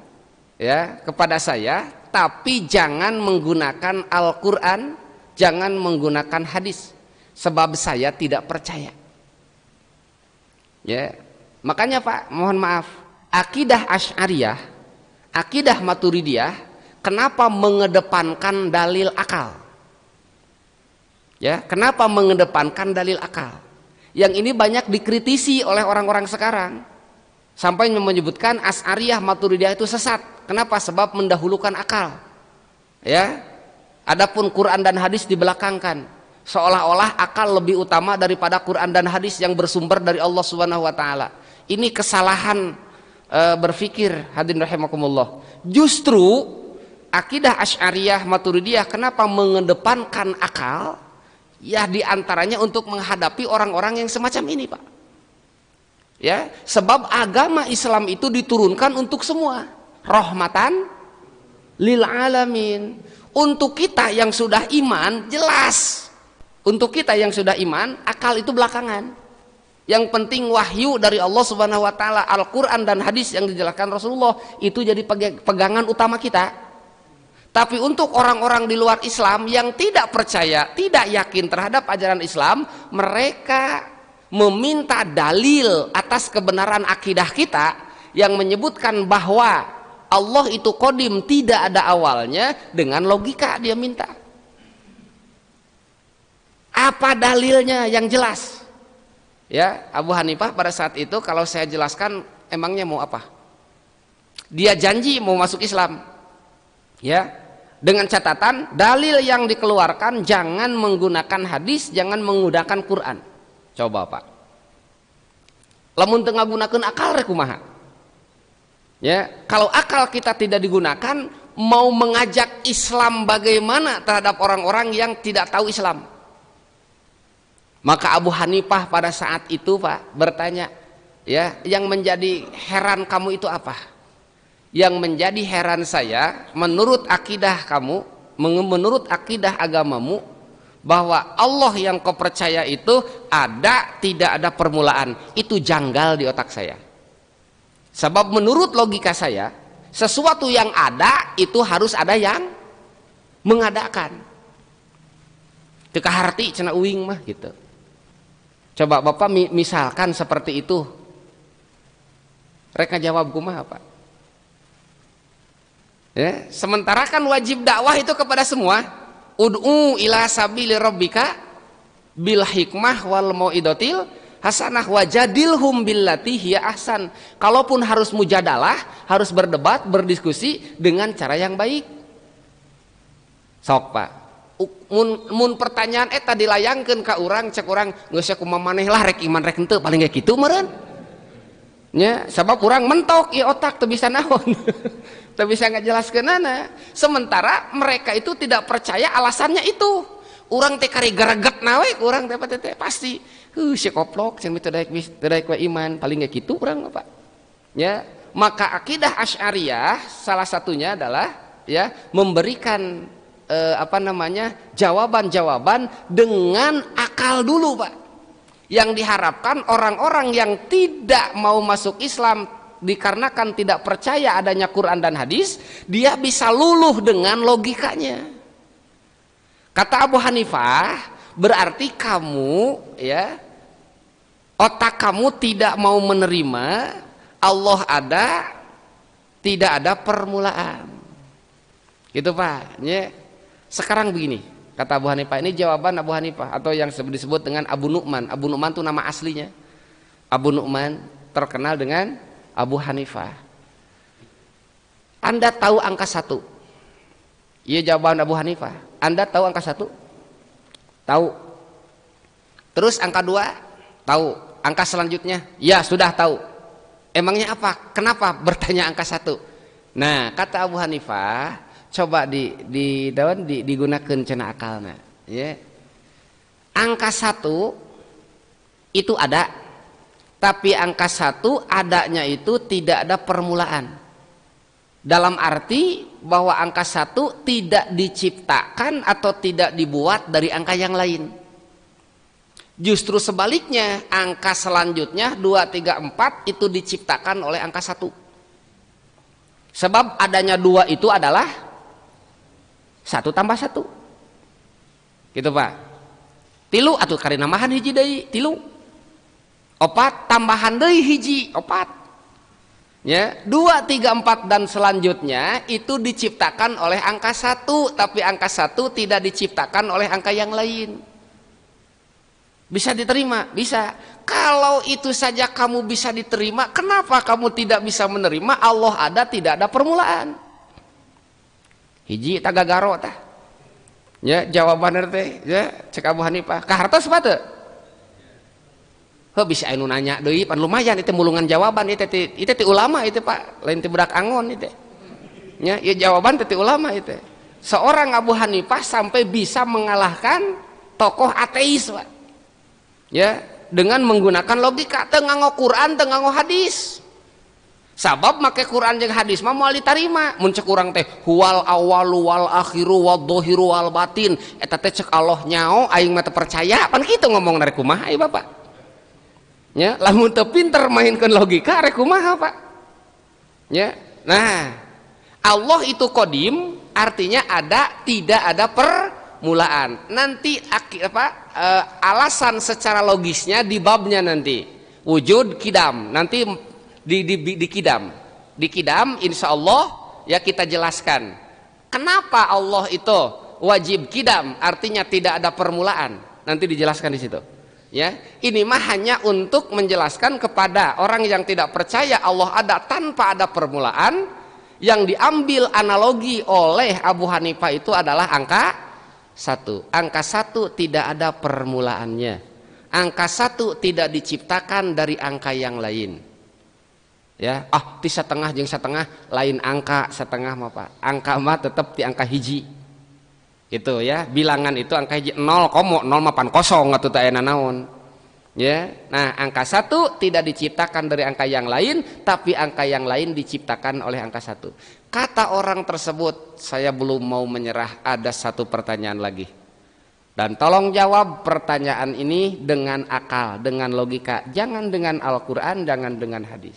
S2: ya kepada saya, tapi jangan menggunakan Al-Quran, jangan menggunakan hadis, sebab saya tidak percaya. Ya, makanya Pak, mohon maaf, akidah Asy'ariyah, akidah Maturidiyah, kenapa mengedepankan dalil akal? Ya, kenapa mengedepankan dalil akal? Yang ini banyak dikritisi oleh orang-orang sekarang, sampai menyebutkan Asy'ariyah Maturidiyah itu sesat. Kenapa? Sebab mendahulukan akal. Ya. Adapun Quran dan hadis dibelakangkan. Seolah-olah akal lebih utama daripada Quran dan hadis yang bersumber dari Allah Subhanahu wa taala. Ini kesalahan berpikir, hadirin rahimakumullah. Justru akidah Asy'ariyah Maturidiyah kenapa mengedepankan akal? Ya diantaranya untuk menghadapi orang-orang yang semacam ini, Pak. Ya, sebab agama Islam itu diturunkan untuk semua. Rahmatan lil alamin. Untuk kita yang sudah iman jelas, untuk kita yang sudah iman akal itu belakangan. Yang penting wahyu dari Allah Subhanahu wa taala, Al-Qur'an dan hadis yang dijelaskan Rasulullah itu jadi pegangan utama kita. Tapi untuk orang-orang di luar Islam yang tidak percaya, tidak yakin terhadap ajaran Islam, mereka meminta dalil atas kebenaran akidah kita yang menyebutkan bahwa Allah itu qadim, tidak ada awalnya, dengan logika dia minta. Apa dalilnya yang jelas? Ya, Abu Hanifah pada saat itu kalau saya jelaskan emangnya mau apa? Dia janji mau masuk Islam. Ya, dengan catatan dalil yang dikeluarkan jangan menggunakan hadis, jangan menggunakan Quran. Coba Pak, lamun tengah gunakan akal rek kumaha? Ya, kalau akal kita tidak digunakan, mau mengajak Islam bagaimana terhadap orang-orang yang tidak tahu Islam? Maka Abu Hanifah pada saat itu Pak bertanya, ya, yang menjadi heran kamu itu apa? Yang menjadi heran saya, menurut akidah kamu, menurut akidah agamamu, bahwa Allah yang kau percaya itu ada, tidak ada permulaan. Itu janggal di otak saya. Sebab menurut logika saya, sesuatu yang ada itu harus ada yang mengadakan. Teka harti cenah uing mah gitu. Coba Bapak misalkan seperti itu. Reka jawab kumaha Pak? Ya, sementara kan wajib dakwah itu kepada semua. Ud'u ila sabili rabbika bil hikmah wal mau'idatil hasanah wajadilhum billati hiya ahsan. Kalaupun harus mujadalah, harus berdebat, berdiskusi dengan cara yang baik. Sok Pak. Mun pertanyaan eta dilayangkeun ka urang, cek urang geus kumaha maneh lah rek iman rek henteu paling kayak kitu meureun. Nya, sabab urang mentok ieu otak teu bisa naon. Teu bisa ngajelaskeunana. Sementara mereka itu tidak percaya alasannya itu. Urang teh kari gareget nawe urang teh pasti si koplok cenah teu daek we iman paling kayak kitu urang Pak. Ya, maka akidah Asy'ariyah salah satunya adalah ya memberikan jawaban-jawaban dengan akal dulu Pak. Yang diharapkan orang-orang yang tidak mau masuk Islam dikarenakan tidak percaya adanya Quran dan hadis, dia bisa luluh dengan logikanya. Kata Abu Hanifah, berarti kamu ya otak kamu tidak mau menerima Allah ada, tidak ada permulaan. Gitu Pak. Ya. Sekarang begini, kata Abu Hanifah, ini jawaban Abu Hanifah atau yang disebut dengan Abu Nu'man. Abu Nu'man itu nama aslinya. Abu Nu'man terkenal dengan Abu Hanifah. Anda tahu angka 1? Iya jawaban Abu Hanifah. Anda tahu angka 1? Tahu. Terus angka 2? Tahu. Angka selanjutnya? Ya sudah tahu. Emangnya apa? Kenapa bertanya angka 1? Nah kata Abu Hanifah, coba digunakan cenah akalna ya. Angka 1 itu ada, tapi angka 1 adanya itu tidak ada permulaan. Dalam arti bahwa angka 1 tidak diciptakan atau tidak dibuat dari angka yang lain. Justru sebaliknya, angka selanjutnya 2, 3, 4 itu diciptakan oleh angka 1. Sebab adanya 2 itu adalah 1 tambah 1 gitu Pak. 3 atuh kari nambahan hiji deui 3. 4 tambahan deui hiji 4 ya. 2, 3, 4 dan selanjutnya itu diciptakan oleh angka 1, tapi angka 1 tidak diciptakan oleh angka yang lain. Bisa diterima? Bisa. Kalau itu saja kamu bisa diterima, kenapa kamu tidak bisa menerima Allah ada, tidak ada permulaan? Hiji tagagaro tah. Ya jawaban teh ya cek Abu Hanifah. Kahartos sepatu. Heuh bisa anu nanya deui pan lumayan itu mulungan jawaban itu ti ulama itu Pak, lain ti budak angon itu. Ya, ya jawaban ti ulama itu. Seorang Abu Hanifah sampai bisa mengalahkan tokoh ateis Pak. Ya, dengan menggunakan logika teu nganggo Quran, teu nganggo hadis. Sabab make Quran jeung hadis mah moal ditarima. Mun cek urang teh huwal awalu wal akhiru wad dhahiru wal batin, eta teh cek Allah nyao aing mah teu percaya, pan kitu ngomong rek kumaha ieu Bapak. Ya, lamun teu pinter mainkeun logika rek kumaha Pak. Ya. Nah, Allah itu qadim artinya ada, tidak ada permulaan. Nanti alasan secara logisnya di babnya nanti. Wujud kidam. Nanti di kidam insya Allah ya kita jelaskan kenapa Allah itu wajib kidam, artinya tidak ada permulaan, nanti dijelaskan di situ ya. Ini mah hanya untuk menjelaskan kepada orang yang tidak percaya Allah ada tanpa ada permulaan. Yang diambil analogi oleh Abu Hanifah itu adalah angka 1. Angka 1 tidak ada permulaannya, angka 1 tidak diciptakan dari angka yang lain. Ya, ti setengah jeung setengah lain angka setengah mah Pak. Angka mah tetap di angka hiji. Itu ya, bilangan itu angka 0,080 atuh teh aya naon. Ya. Nah, angka 1 tidak diciptakan dari angka yang lain, tapi angka yang lain diciptakan oleh angka 1. Kata orang tersebut, saya belum mau menyerah, ada satu pertanyaan lagi. Dan tolong jawab pertanyaan ini dengan akal, dengan logika, jangan dengan Al-Qur'an, jangan dengan hadis.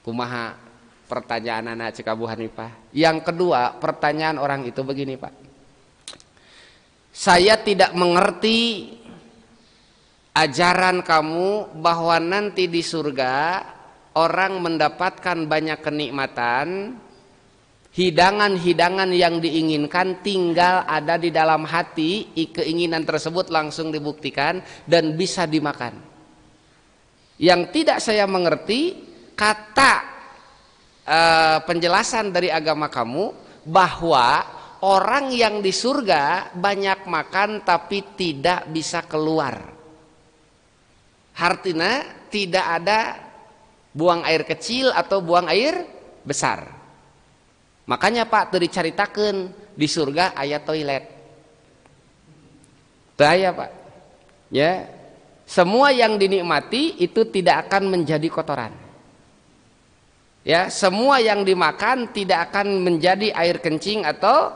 S2: Kumaha pertanyaan anak cek Abu Hanifah? Yang kedua, pertanyaan orang itu begini, Pak. Saya tidak mengerti ajaran kamu bahwa nanti di surga orang mendapatkan banyak kenikmatan, hidangan-hidangan yang diinginkan tinggal ada di dalam hati, keinginan tersebut langsung dibuktikan dan bisa dimakan. Yang tidak saya mengerti kata penjelasan dari agama kamu bahwa orang yang di surga banyak makan tapi tidak bisa keluar. Artinya tidak ada buang air kecil atau buang air besar. Makanya Pak teu dicaritakeun di surga aya toilet. Teu aya Pak. Ya. Semua yang dinikmati itu tidak akan menjadi kotoran. Ya, semua yang dimakan tidak akan menjadi air kencing atau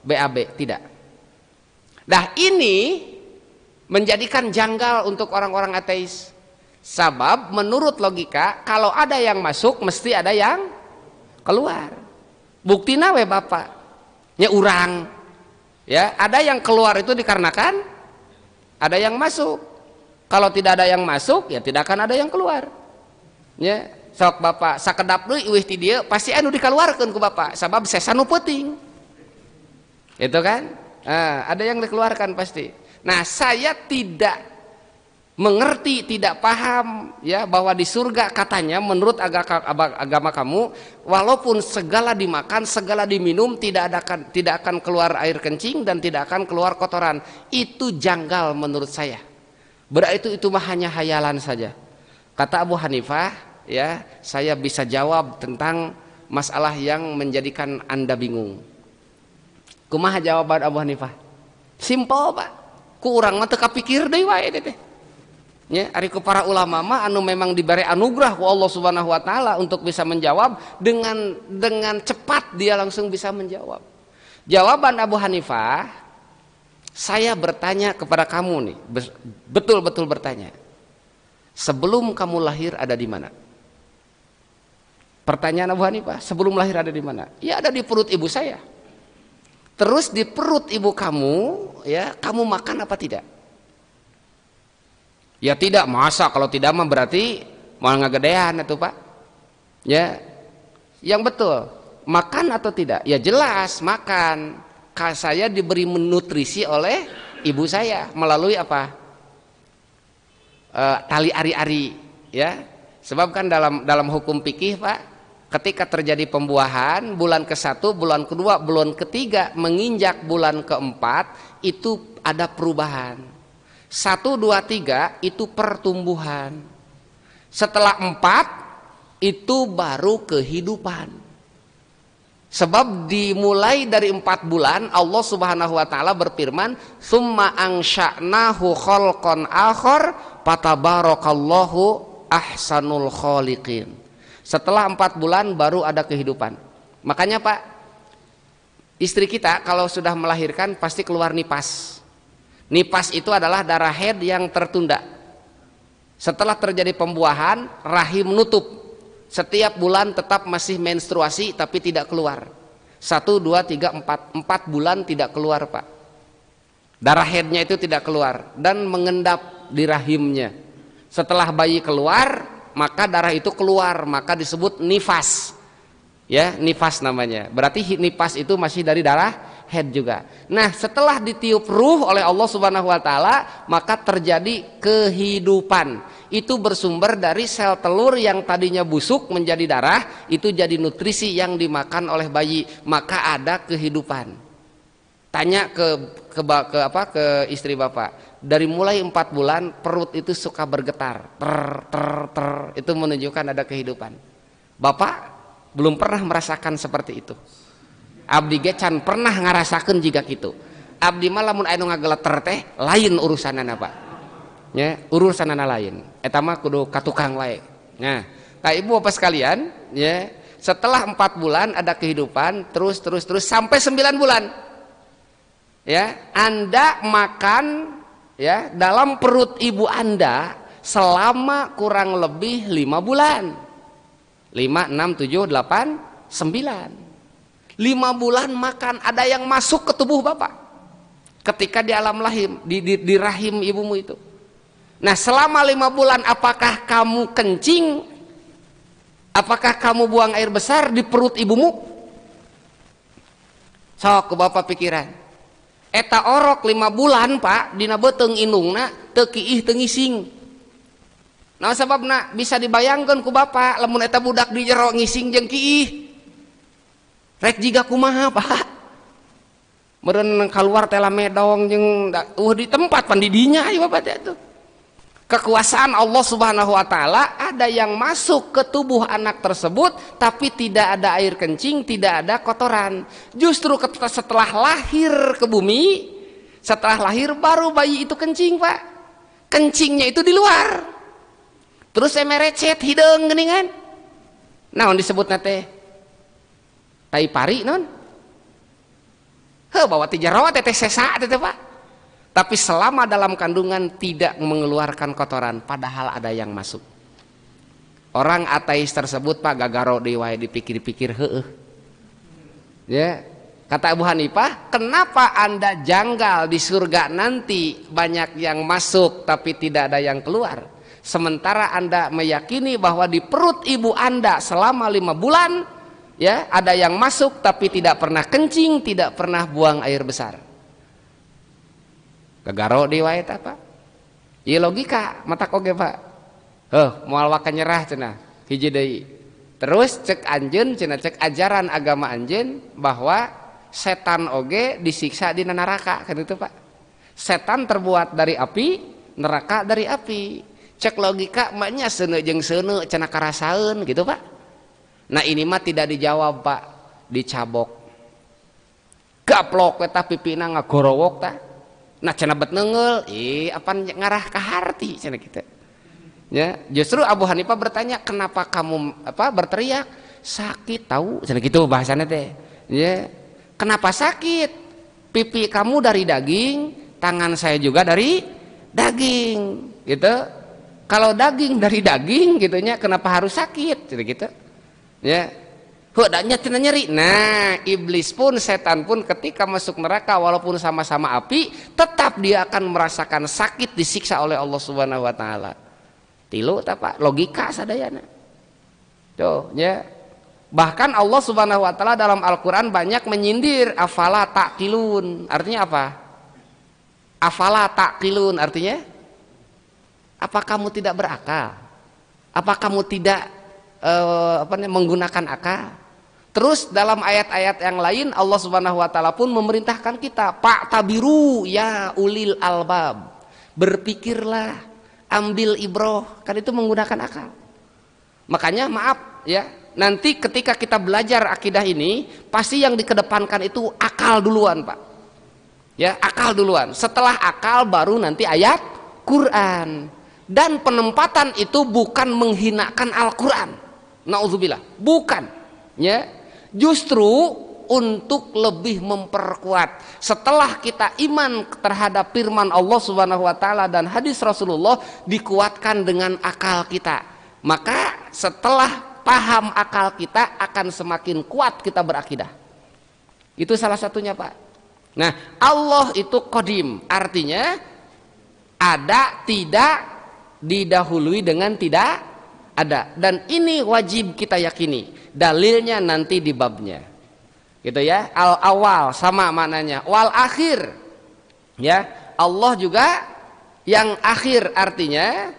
S2: BAB, tidak. Nah, ini menjadikan janggal untuk orang-orang ateis. Sebab menurut logika kalau ada yang masuk mesti ada yang keluar. Buktina we Bapak. Nya urang. Ya, ada yang keluar itu dikarenakan ada yang masuk. Kalau tidak ada yang masuk ya tidak akan ada yang keluar. Ya, sok Bapak sakedap deui eueuh ti dieu pasti anu dikeluarkeun ku Bapak sabab sesa nu peuting. Itu kan? Ada yang dikeluarkan pasti. Nah, saya tidak mengerti, tidak paham ya bahwa di surga katanya menurut agama kamu walaupun segala dimakan, segala diminum tidak akan keluar air kencing dan tidak akan keluar kotoran. Itu janggal menurut saya. Berarti itu mah hanya hayalan saja. Kata Abu Hanifah, ya, saya bisa jawab tentang masalah yang menjadikan Anda bingung. Kumaha jawaban Abu Hanifah? Simpel Pak. Ku urang mah teu kapikir deui wae teh. Nya ari ku para ulama mah anu memang diberi anugerah ku Allah Subhanahu wa taala untuk bisa menjawab dengan cepat dia langsung bisa menjawab. Jawaban Abu Hanifah, saya bertanya kepada kamu nih, betul-betul bertanya. Sebelum kamu lahir ada di mana? Pertanyaan Abu Hanifah, sebelum lahir ada di mana? Ya ada di perut ibu saya. Terus di perut ibu kamu, ya, kamu makan apa tidak? Ya tidak, masa kalau tidak mah berarti malah ngagedean itu Pak. Ya, yang betul, makan atau tidak? Ya jelas makan. Saya diberi nutrisi oleh ibu saya melalui apa? Tali ari-ari, ya. Sebab kan dalam hukum fikih Pak, ketika terjadi pembuahan bulan ke-1, bulan ke-2, bulan ke-3 menginjak bulan ke-4 itu ada perubahan. 1, 2, 3 itu pertumbuhan. Setelah 4 itu baru kehidupan. Sebab dimulai dari 4 bulan Allah Subhanahu wa taala berfirman, "Tsumma ansha'nahu khalqan akhar fatabarakallahu ahsanul khaliqin." Setelah 4 bulan baru ada kehidupan. Makanya Pak, istri kita kalau sudah melahirkan pasti keluar nipas. Nipas itu adalah darah haid yang tertunda. Setelah terjadi pembuahan, rahim nutup. Setiap bulan tetap masih menstruasi tapi tidak keluar. 1, 2, 3, 4. 4 bulan tidak keluar Pak. Darah haidnya itu tidak keluar dan mengendap di rahimnya. Setelah bayi keluar, maka darah itu keluar, maka disebut nifas. Ya, nifas namanya. Berarti nifas itu masih dari darah haid juga. Nah, setelah ditiup ruh oleh Allah Subhanahu wa taala, maka terjadi kehidupan. Itu bersumber dari sel telur yang tadinya busuk menjadi darah, itu jadi nutrisi yang dimakan oleh bayi, maka ada kehidupan. Tanya ke istri Bapak. Dari mulai 4 bulan perut itu suka bergetar, ter, itu menunjukkan ada kehidupan. Bapak belum pernah merasakan seperti itu. abdi ge can pernah ngarasakeun jiga kitu. Abdi mah lamun aya nu ngageleter teh lain urusanana Pak. Ya, urusanana lain. Eta mah kudu ka tukang wae. Nah, ibu bapak sekalian, ya, setelah 4 bulan ada kehidupan terus sampai 9 bulan. Ya, Anda makan ya dalam perut ibu Anda selama kurang lebih 5 bulan. 5, 6, 7, 8, 9. 5 bulan makan, ada yang masuk ke tubuh Bapak ketika di alam rahim, di rahim ibumu itu. Nah, selama 5 bulan apakah kamu kencing? Apakah kamu buang air besar di perut ibumu? Sok ke Bapak pikiran. Eta orok 5 bulan Pak dina beuteung indungna teu kiih teu ngising. Nah sebabna bisa dibayangkan ku Bapak lamun eta budak di jero ngising jeung kiih. Rek jiga kumaha Pak? Meureun kaluar teh lamedong jeung di tempat pan di dinya aya Bapak teh atuh. Kekuasaan Allah Subhanahu wa taala ada yang masuk ke tubuh anak tersebut tapi tidak ada air kencing, tidak ada kotoran. Justru setelah lahir ke bumi, setelah lahir baru bayi itu kencing Pak. Kencingnya itu di luar. Terus merecet hideung geuningan. Naon disebutna teh? Tai pari non? Heuh bawa ti jero teh sesa teh Pak. Tapi selama dalam kandungan tidak mengeluarkan kotoran, padahal ada yang masuk. Orang ateis tersebut Pak gagaro deui wae dipikir-pikir heueuh. Ya, kata Abu Hanifah, kenapa Anda janggal di surga nanti banyak yang masuk tapi tidak ada yang keluar? Sementara Anda meyakini bahwa di perut ibu Anda selama 5 bulan ya ada yang masuk tapi tidak pernah kencing, tidak pernah buang air besar. Gagaro deui wae eta Pak. Ieu logika mata oge Pak. Moal waka nyerah cenah. Hiji deui. Terus cek anjeun cenah, cek ajaran agama anjeun bahwa setan oge disiksa di neraka kan itu Pak. Setan terbuat dari api, neraka dari api. Cek logika maknya seuneu jeung seuneu cenah karasaeun gitu Pak. Nah ini mah tidak dijawab Pak, dicabok. Gaplok eta pipina ngagorowok tah. Nah cenah bet neungeul, apan ngarah ka harti cenah kitu. Ya, justru Abu Hanifah bertanya, "Kenapa kamu berteriak? Sakit tahu?" Cenah kitu bahasana teh. Ya. Kenapa sakit? Pipi kamu dari daging, tangan saya juga dari daging, gitu. Kalau daging dari daging gitunya kenapa harus sakit gitu ya hodanya cenah nyeri. Nah iblis pun setan pun ketika masuk neraka walaupun sama-sama api tetap dia akan merasakan sakit disiksa oleh Allah Subhanahu wa taala. Tilu Pak logika sadayana tuh ya. Bahkan Allah Subhanahu wa taala dalam Al-Qur'an banyak menyindir afala taqilun. Artinya apa? Afala taqilun artinya apa kamu tidak berakal? Apa kamu tidak menggunakan akal? Terus dalam ayat-ayat yang lain Allah Subhanahu wa taala pun memerintahkan kita, Pak tabiru ya ulil albab. Berpikirlah, ambil ibroh, kan itu menggunakan akal. Makanya maaf ya, nanti ketika kita belajar akidah ini pasti yang dikedepankan itu akal duluan Pak. Ya, akal duluan. Setelah akal baru nanti ayat Quran. Dan penempatan itu bukan menghinakan Al-Quran, na'udzubillah, bukan ya, justru untuk lebih memperkuat. Setelah kita iman terhadap firman Allah Subhanahu wa taala dan hadis Rasulullah dikuatkan dengan akal kita, maka setelah paham akal kita akan semakin kuat kita berakidah. Itu salah satunya Pak. Nah Allah itu qadim, artinya ada, tidak didahului dengan tidak ada, dan ini wajib kita yakini. Dalilnya nanti di babnya gitu ya. Al awal sama maknanya wal akhir ya. Allah juga yang akhir, artinya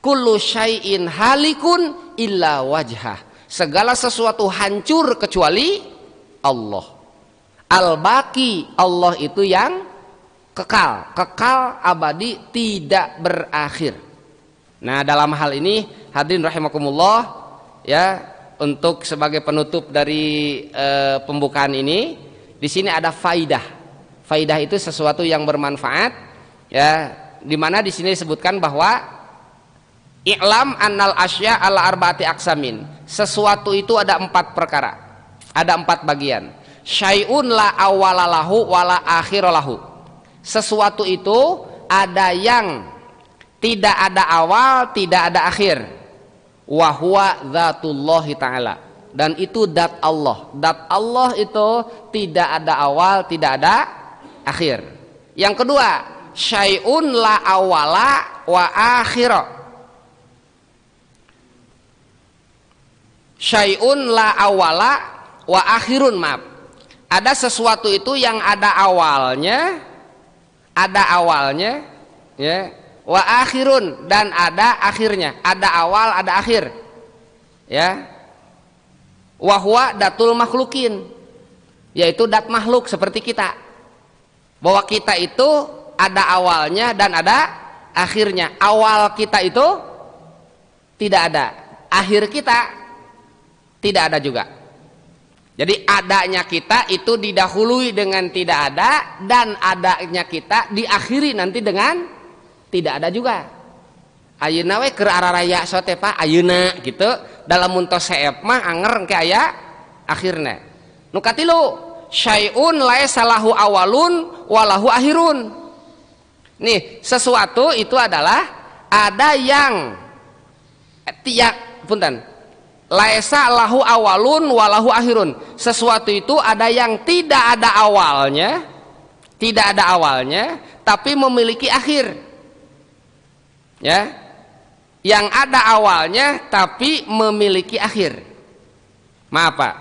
S2: kullu syai'in halikun illa wajhah, segala sesuatu hancur kecuali Allah. Al baqi, Allah itu yang kekal, kekal abadi, tidak berakhir. Nah dalam hal ini hadirin rahimakumullah ya, untuk sebagai penutup dari pembukaan ini Di sini ada faidah. Faidah itu sesuatu yang bermanfaat, ya, di mana di sini disebutkan bahwa i'lam annal asya ala arba'ati aksamin. Sesuatu itu ada 4 perkara. Ada 4 bagian. Syai'un la awalalahu wala akhiralahu. Sesuatu itu ada yang tidak ada awal, tidak ada akhir. Wa huwa dzatullahi ta'ala. Dan itu dat Allah. Dat Allah itu tidak ada awal, tidak ada akhir. Yang kedua, syai'un la awala wa akhira. Syai'un la awala wa akhirun, maaf. Ada sesuatu itu yang ada awalnya, ya, wa akhirun, dan ada akhirnya. Ada awal, ada akhir. Ya. Wa huwa datul makhlukin, yaitu dat makhluk seperti kita. Bahwa kita itu ada awalnya dan ada akhirnya. Awal kita itu tidak ada, akhir kita tidak ada juga. Jadi adanya kita itu didahului dengan tidak ada, dan adanya kita diakhiri nanti dengan tidak ada juga. Ayeuna we keur araraya sote Pak, ayeuna gitu. Dalam muntos seep mah anger engke aya akhirna. Nu katilu, syai'un laisa lahu awalun walahu akhirun. Nih, sesuatu itu adalah ada yang punten. Laisa lahu awalun walahu akhirun. Sesuatu itu ada yang tidak ada awalnya, tapi memiliki akhir. Ya. Yang ada awalnya tapi memiliki akhir. Maaf Pak,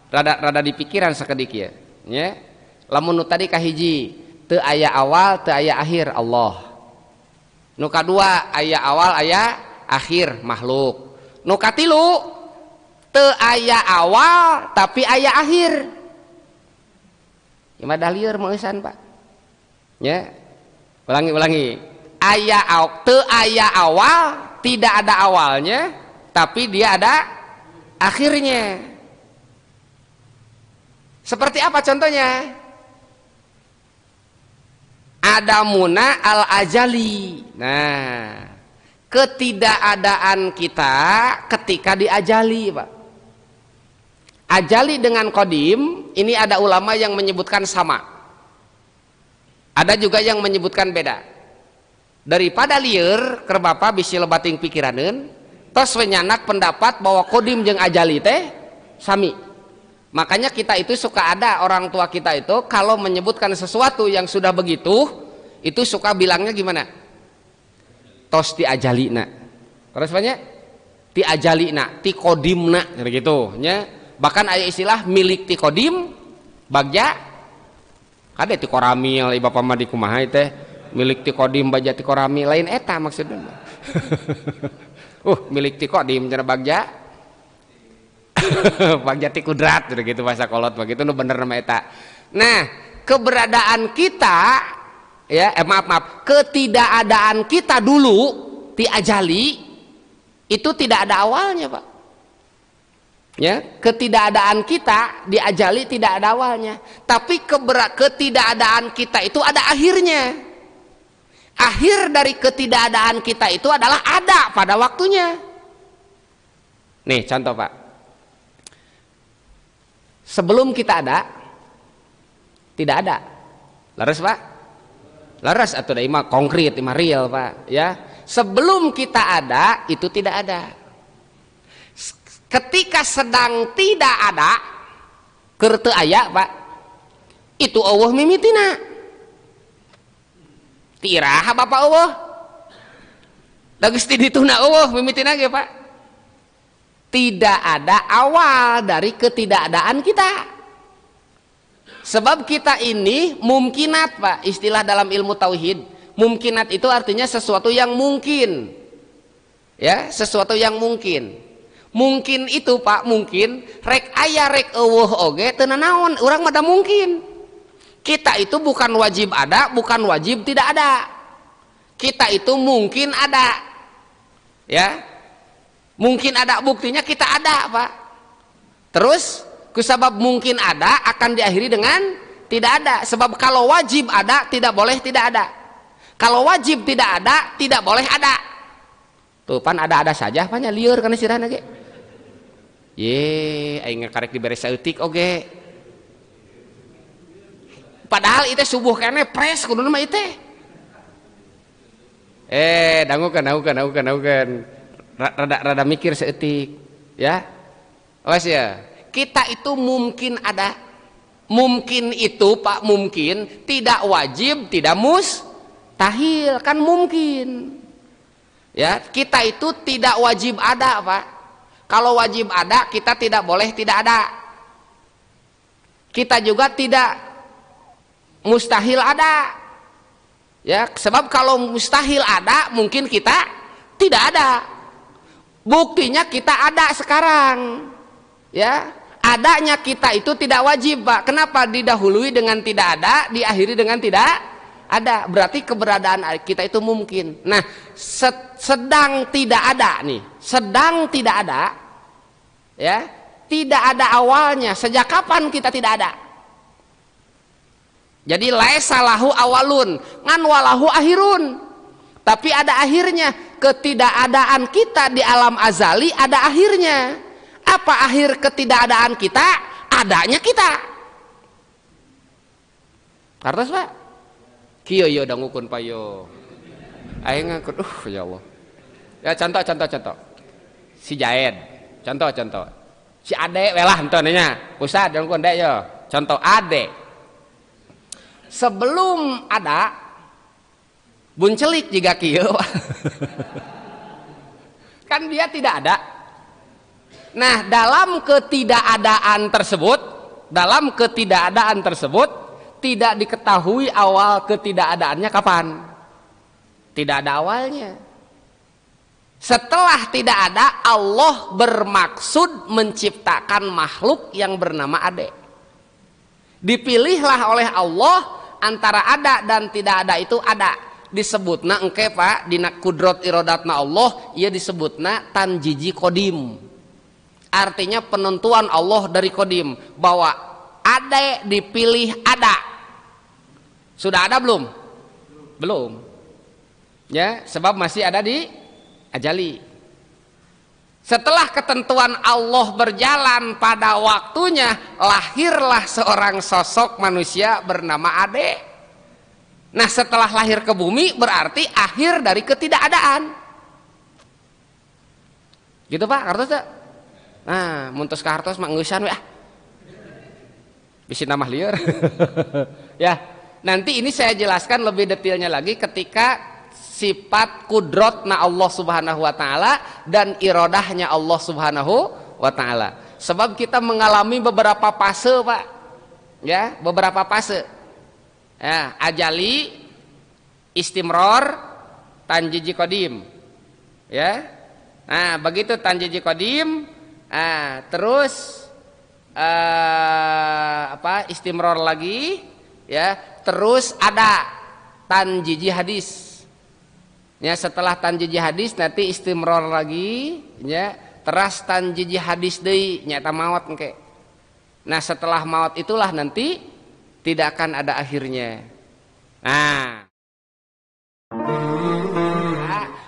S2: rada di pikiran sakedik ya. Ya. Lamun nu tadi kahiji teu aya awal, teu aya akhir Allah. Nu kadua aya awal, aya akhir makhluk. Nu katilu teu aya awal tapi aya akhir. Ieu lieur moesan Pak. Ya. Ulangi. Teu aya awal, tidak ada awalnya, tapi dia ada akhirnya. Seperti apa contohnya? Adamuna al-ajali. Nah, ketidakadaan kita ketika diajali, Pak. Ajali dengan qadim, ini ada ulama yang menyebutkan sama. Ada juga yang menyebutkan beda. Daripada lieur keur Bapak bisi lebating pikiraneun, tos we nyanak pendapat bahwa qadim jeung ajali teh sami. Makanya kita itu suka ada orang tua kita itu kalau menyebutkan sesuatu yang sudah begitu, itu suka bilangnya gimana? Tos ti ajalina. Terus banyak ti ajalina, ti qadimna gitu nya. Bahkan aya istilah milik ti qadim bagja kade ti koramil ieu Bapak mah di kumaha teh. Milik ti qadim baja ti korami lain eta maksudnya. Milik ti qadim cenah bagja. Bagja ti kudrat gitu bahasa kolot begitu nu bener nama eta. Nah, keberadaan kita ya maaf, ketidakadaan kita dulu ti ajali itu tidak ada awalnya, Pak. Ya, ketidakadaan kita di ajali tidak ada awalnya, tapi ketidakadaan kita itu ada akhirnya. Akhir dari ketidakadaan kita itu adalah ada pada waktunya. Nih contoh Pak, sebelum kita ada tidak ada. Laras Pak? Laras atau ima konkret, ima real Pak ya. Sebelum kita ada itu tidak ada. Ketika sedang tidak ada keur teu aya Pak, itu Allah mimitina. Tiraha Bapak Allah Dagus tidituna Allah mimitina ge Pak. Tidak ada awal dari ketidakadaan kita. Sebab kita ini mungkinat Pak, istilah dalam ilmu tauhid. Mungkinat itu artinya sesuatu yang mungkin. Ya, sesuatu yang mungkin. Mungkin itu Pak, mungkin rek aya rek eueuh oge teu nanaon, urang mah da mungkin. Kita itu bukan wajib ada, bukan wajib tidak ada. Kita itu mungkin ada. Ya. Mungkin ada, buktinya kita ada, Pak. Terus Kusabab mungkin ada akan diakhiri dengan tidak ada. Sebab kalau wajib ada tidak boleh tidak ada. Kalau wajib tidak ada tidak boleh ada. Tuh pan ada saja apanya lieur kana sirahna ge. Ye, aing karek dibere saeutik oge. Padahal itu subuh kene pres kuduna mah itu. Dangukeun. Rada mikir saeutik, ya. Awas ya. Kita itu mungkin ada. Mungkin itu Pak mungkin tidak wajib, tidak mustahil, kan mungkin. Ya, kita itu tidak wajib ada, Pak. Kalau wajib ada, kita tidak boleh tidak ada. Kita juga tidak mustahil ada. Ya, sebab kalau mustahil ada, mungkin kita tidak ada. Buktinya kita ada sekarang. Ya, adanya kita itu tidak wajib, Pak. Kenapa didahului dengan tidak ada, diakhiri dengan tidak ada? Berarti keberadaan kita itu mungkin. Nah, sedang tidak ada nih, sedang tidak ada, ya, tidak ada awalnya. Sejak kapan kita tidak ada? Jadi laisa lahu awalun ngan walahu akhirun. Tapi ada akhirnya. Ketidakadaan kita di alam azali ada akhirnya. Apa akhir ketidakadaan kita? Adanya kita. Kartos Pak? Kieu yo dangukeun payo. Aing ngangkut ya Allah. Ya contoh. Si Jaed. Contoh. Si Ade welah henteu nya. Ustaz dangukeun dek yo. Contoh Ade. Sebelum ada buncelik juga kieu. Kan dia tidak ada. Nah, dalam ketidakadaan tersebut tidak diketahui awal ketidakadaannya kapan. Tidak ada awalnya. Setelah tidak ada, Allah bermaksud menciptakan makhluk yang bernama Ade. Dipilihlah oleh Allah antara ada dan tidak ada itu ada. Disebutna engke Pak dina kudrat iradatna Allah, ia disebutna tanjiji kodim. Artinya penentuan Allah dari kodim bahwa ada dipilih ada. Sudah ada belum? Belum. Ya, sebab masih ada di ajali. Setelah ketentuan Allah berjalan pada waktunya, lahirlah seorang sosok manusia bernama Ade. Nah, setelah lahir ke bumi berarti akhir dari ketidakadaan. Gitu Pak, kartos tak? Nah, muntus ke hartos mah ngeusan we ah. Bisi namah lieur. Ya, nanti ini saya jelaskan lebih detailnya lagi ketika sifat kudratna Allah Subhanahu wa taala dan iradahnya Allah Subhanahu wa taala. Sebab kita mengalami beberapa fase, Pak. Ya, beberapa fase. Ya, ajali, istimror, tanjiji qadim. Ya. Nah, begitu tanjiji qadim, terus istimror lagi, ya. Terus ada tanjiji hadis. Ya, setelah tanjiji hadis nanti istimror lagi, ya, teras tanjiji hadis deui nyata maut engke. Nah, setelah maut itulah nanti tidak akan ada akhirnya. Nah,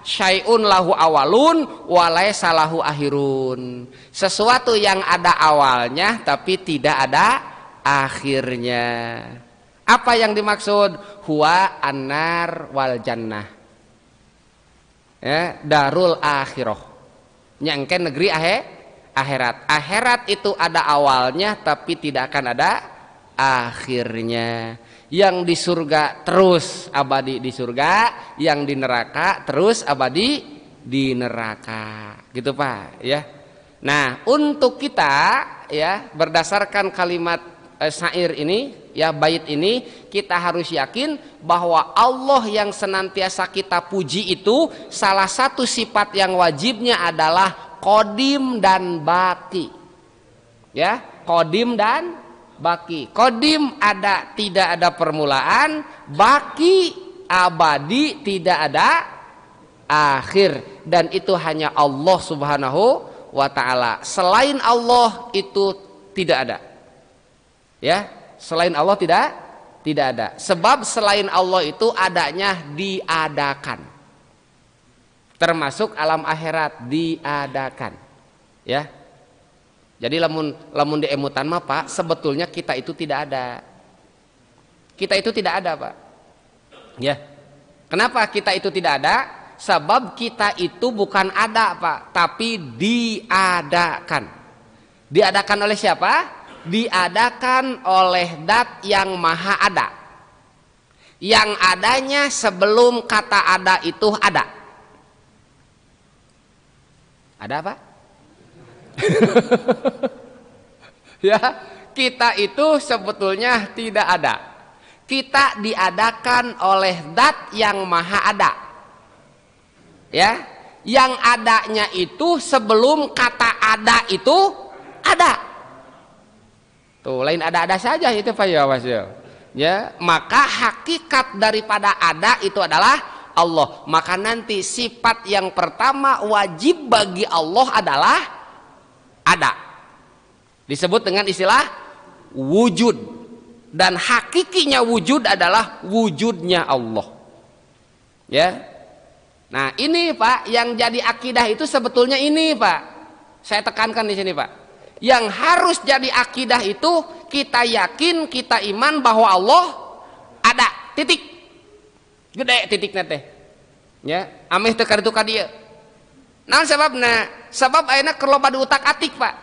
S2: syai'un lahu awalun wa laysa lahu akhirun. Sesuatu yang ada awalnya tapi tidak ada akhirnya. Apa yang dimaksud? Huwa annar wal jannah. Ya, darul akhirah. Nyangke negeri akhirat. Akhirat itu ada awalnya tapi tidak akan ada akhirnya. Yang di surga terus abadi di surga, yang di neraka terus abadi di neraka. Gitu Pak, ya. Nah, untuk kita ya berdasarkan kalimat syair ini, ya bait ini, kita harus yakin bahwa Allah yang senantiasa kita puji itu salah satu sifat yang wajibnya adalah qadim dan baqi. Ya, qadim dan baqi. Qadim ada, tidak ada permulaan, baqi abadi, tidak ada akhir, dan itu hanya Allah Subhanahu wa taala. Selain Allah itu tidak ada. Ya, selain Allah tidak ada. Sebab selain Allah itu adanya diadakan. Termasuk alam akhirat diadakan. Ya. Jadi lamun di emutan mah Pak, sebetulnya kita itu tidak ada. Kita itu tidak ada, Pak. Ya. Kenapa kita itu tidak ada? Sebab kita itu bukan ada, Pak, tapi diadakan. Diadakan oleh siapa? Diadakan oleh Dat yang Maha Ada. Yang adanya sebelum kata ada itu ada. Ada apa? Ya, kita itu sebetulnya tidak ada. Kita diadakan oleh Dat yang Maha Ada. Ya, yang adanya itu sebelum kata ada itu ada. Tuh, lain ada-ada saja itu Pak ya, Mas ya. Ya, maka hakikat daripada ada itu adalah Allah. Maka nanti sifat yang pertama wajib bagi Allah adalah ada. Disebut dengan istilah wujud. Dan hakikinya wujud adalah wujudnya Allah. Ya. Nah, ini Pak, yang jadi akidah itu sebetulnya ini Pak. Saya tekankan di sini Pak. Yang harus jadi akidah itu kita yakin, kita iman bahwa Allah ada. Titik. Gede titiknya teh. Ya, ameh teu kaditu ka dieu. Naon sababna? Sabab ayeuna keur loba diutak-atik, Pak.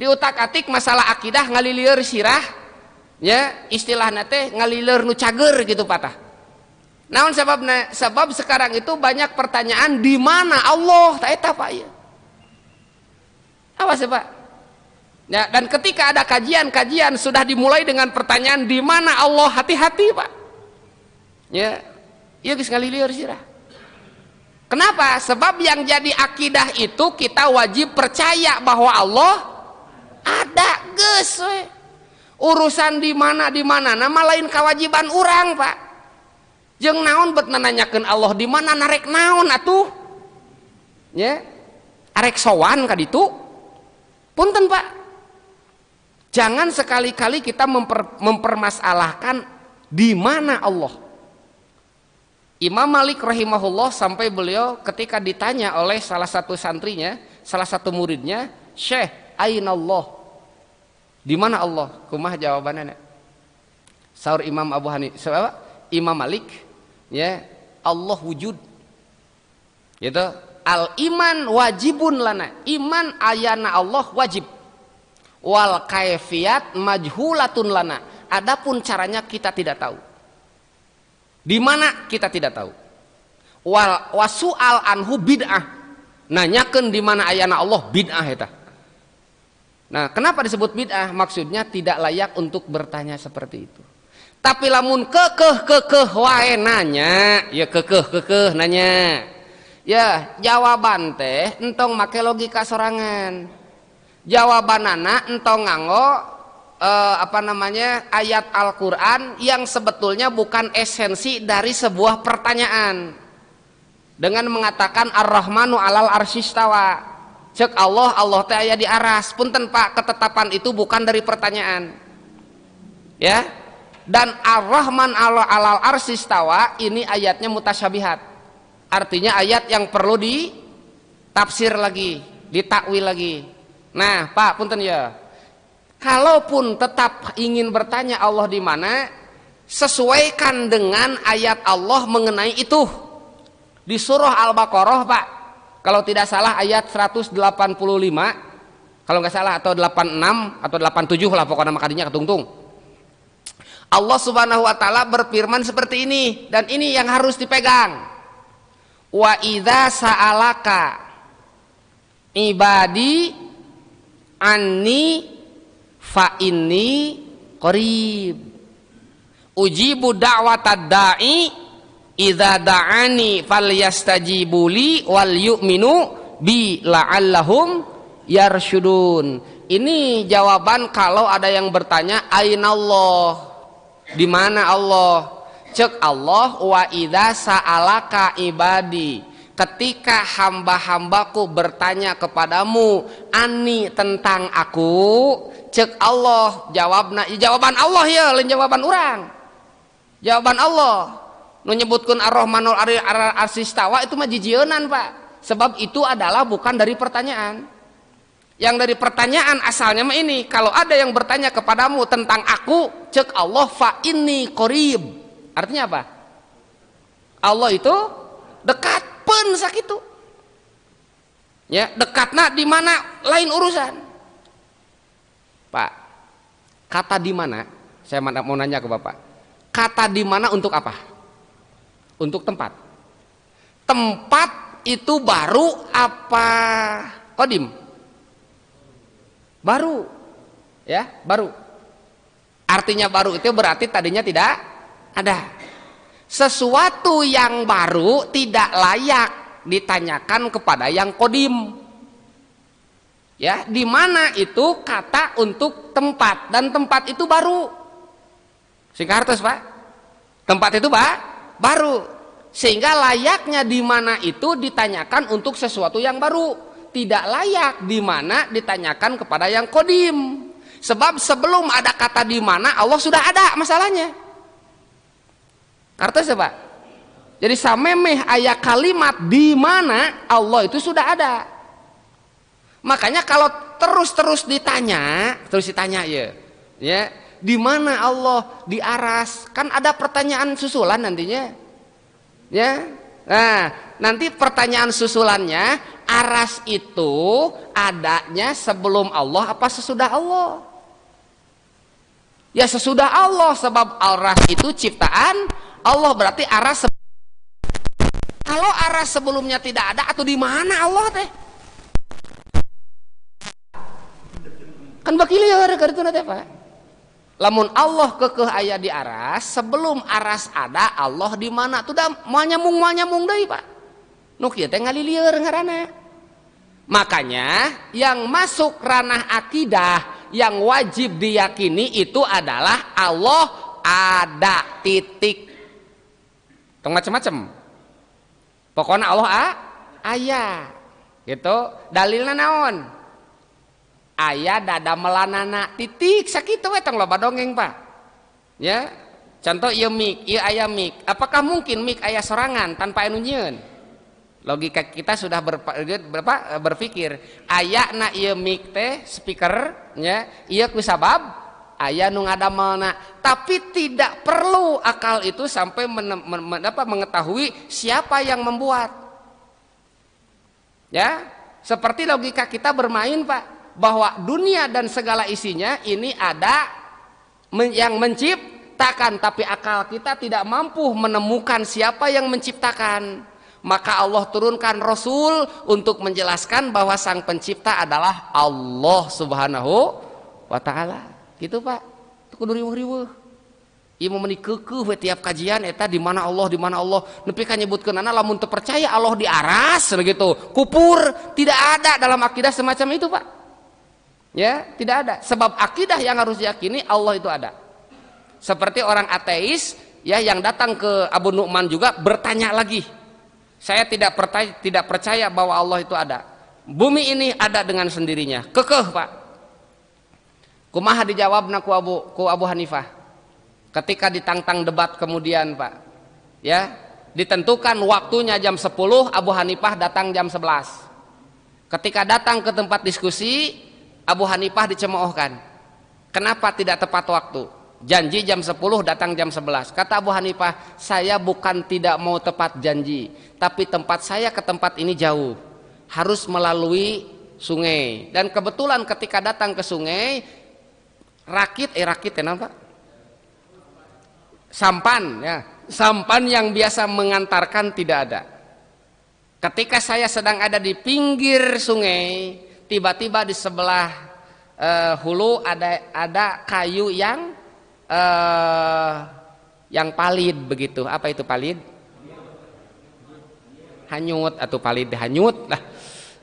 S2: Diutak-atik masalah akidah ngalilieur sirah. Ya, istilahna teh ngalilieur nu cager gitu Pak tah. Naon sababna? Sabab sekarang itu banyak pertanyaan di mana Allah? Tah eta Pak ieu. Awas ya Pak. Ya, dan ketika ada kajian-kajian sudah dimulai dengan pertanyaan di mana Allah, hati-hati Pak. Ya, ieu geus ngalilieur sirah. Kenapa? Sebab yang jadi akidah itu kita wajib percaya bahwa Allah ada geus we. Urusan di mana nama lain kewajiban urang Pak. Jeung naon bet nanyakeun Allah di mana narek naon atuh? Ya. Arek sowan ka ditu? Punten Pak. Jangan sekali-kali kita mempermasalahkan di mana Allah. Imam Malik rahimahullah sampai beliau ketika ditanya oleh salah satu santrinya, salah satu muridnya, "Syekh, aina Allah?" Di mana Allah? Kumaha jawabannya? Saur Imam Abu Hanifah, Imam Malik, ya, Allah wujud. Gitu. Al iman wajibun lana. Iman ayana Allah wajib. Wal kaifiyat majhulatun lana. Adapun caranya kita tidak tahu. Di mana kita tidak tahu. Wasu'al anhu bid'ah. Nanyakeun di mana ayana Allah bid'ah eta. Nah, kenapa disebut bid'ah? Maksudnya tidak layak untuk bertanya seperti itu. Tapi lamun kekeh wae nanya, ya kekeh nanya. Ya, jawaban teh entong make logika sorangan. Jawabanana entong nganggo ayat Al-Qur'an yang sebetulnya bukan esensi dari sebuah pertanyaan. Dengan mengatakan Ar-Rahmanu 'alal arsyistawa. Cek Allah teh aya di aras. Punten Pak, ketetapan itu bukan dari pertanyaan. Ya. Dan Ar-Rahman 'alal arsyistawa ini ayatnya mutasyabihat. Artinya ayat yang perlu ditafsir lagi, ditakwil lagi. Nah, Pak, punten ya. Kalaupun tetap ingin bertanya Allah di mana, sesuaikan dengan ayat Allah mengenai itu. Di surah Al-Baqarah, Pak. Kalau tidak salah ayat 185, kalau nggak salah atau 86 atau 87 lah pokoknya makanya ketungtung. Allah Subhanahu wa taala berfirman seperti ini dan ini yang harus dipegang. Wa idza sa'alaka ibadi anni fa inni qarib ujibu da'watad da'i idza da'ani falyastajibu li wal yu'minu bi la'allahum yarsyudun. Ini jawaban kalau ada yang bertanya ainallah, di mana Allah? Cek Allah, wa idza sa'alaka ibadi, ketika hamba-hambaku bertanya kepadamu ani tentang aku, cek Allah jawabna, jawaban Allah ya, lain jawaban orang. Jawaban Allah nu nyebutkeun Ar-Rahmanul Ar-Arsistawa itu mah jijieun Pak, sebab itu adalah bukan dari pertanyaan. Yang dari pertanyaan asalnya mah ini, kalau ada yang bertanya kepadamu tentang aku, cek Allah fa inni qarib. Artinya apa? Allah itu dekat pun sakitu. Ya, dekatna di mana lain urusan. Pak, kata di mana? Saya mau nanya ke Bapak. Kata di mana untuk apa? Untuk tempat. Tempat itu baru apa qadim? Baru. Ya, baru. Artinya baru itu berarti tadinya tidak ada. Sesuatu yang baru tidak layak ditanyakan kepada yang qadim. Ya, di mana itu kata untuk tempat, dan tempat itu baru. Singkartos Pak, tempat itu baru, sehingga layaknya di mana itu ditanyakan untuk sesuatu yang baru, tidak layak di mana ditanyakan kepada yang qadim. Sebab sebelum ada kata di mana Allah sudah ada masalahnya. Kartos ya Pak. Jadi samemeh ayat kalimat di mana Allah itu sudah ada. Makanya kalau terus ditanya ya, di mana Allah di aras, kan ada pertanyaan susulan nantinya, ya. Nah, nanti pertanyaan susulannya, aras itu adanya sebelum Allah apa sesudah Allah? Ya sesudah Allah, sebab aras itu ciptaan Allah, berarti aras. Kalau aras sebelumnya tidak ada, atau di mana Allah teh? Kan bakilieur kartu teh Pak. Lamun Allah kekeh aya di aras, sebelum aras ada Allah di mana? Tuh dah moal nyambung deui Pak. Nu kieu teh ngalilieur ngaranna. Makanya yang masuk ranah akidah yang wajib diyakini itu adalah Allah ada, titik. Tong macam-macam. Pokoknya Allah aya. Gitu. Dalilna naon? Aya dada melanana titik sakitu we tong loba dongeng Pak. Ya. Contoh ieu mik, ieu aya mik. Apakah mungkin mik aya sorangan tanpa anu nyieun? Logika kita sudah berpikir ayana ieu mik teh speaker nya, ieu ku sabab aya nu ngadamelna, tapi tidak perlu akal itu sampai mengetahui siapa yang membuat. Ya, seperti logika kita bermain Pak, bahwa dunia dan segala isinya ini ada yang menciptakan, tapi akal kita tidak mampu menemukan siapa yang menciptakan. Maka Allah turunkan Rasul untuk menjelaskan bahwa sang pencipta adalah Allah Subhanahu wa Ta'ala. Gitu Pak, itu kudu riweuh-riweuh. Ieu meuni keukeuh we tiap kajian eta di mana Allah, di mana Allah. Nepi ka nyebutkeunana lamun teu percaya Allah di aras gitu. Kupur, tidak ada dalam akidah semacam itu Pak. Ya, tidak ada. Sebab akidah yang harus diyakini Allah itu ada. Seperti orang ateis ya yang datang ke Abu Nu'man juga bertanya lagi. Saya tidak percaya bahwa Allah itu ada. Bumi ini ada dengan sendirinya. Kekeh Pak. Kumaha dijawabna ku Abu Hanifah. Ketika ditantang debat kemudian Pak. Ya, ditentukan waktunya jam 10, Abu Hanifah datang jam 11. Ketika datang ke tempat diskusi, Abu Hanifah dicemoohkan. Kenapa tidak tepat waktu? Janji jam 10, datang jam 11. Kata Abu Hanifah, saya bukan tidak mau tepat janji, tapi tempat saya ke tempat ini jauh, harus melalui sungai. Dan kebetulan ketika datang ke sungai, rakit apa? Sampan, ya, sampan yang biasa mengantarkan tidak ada. Ketika saya sedang ada di pinggir sungai, tiba-tiba di sebelah hulu ada kayu yang palid begitu. Apa itu palid? Hanyut atau palid hanyut lah.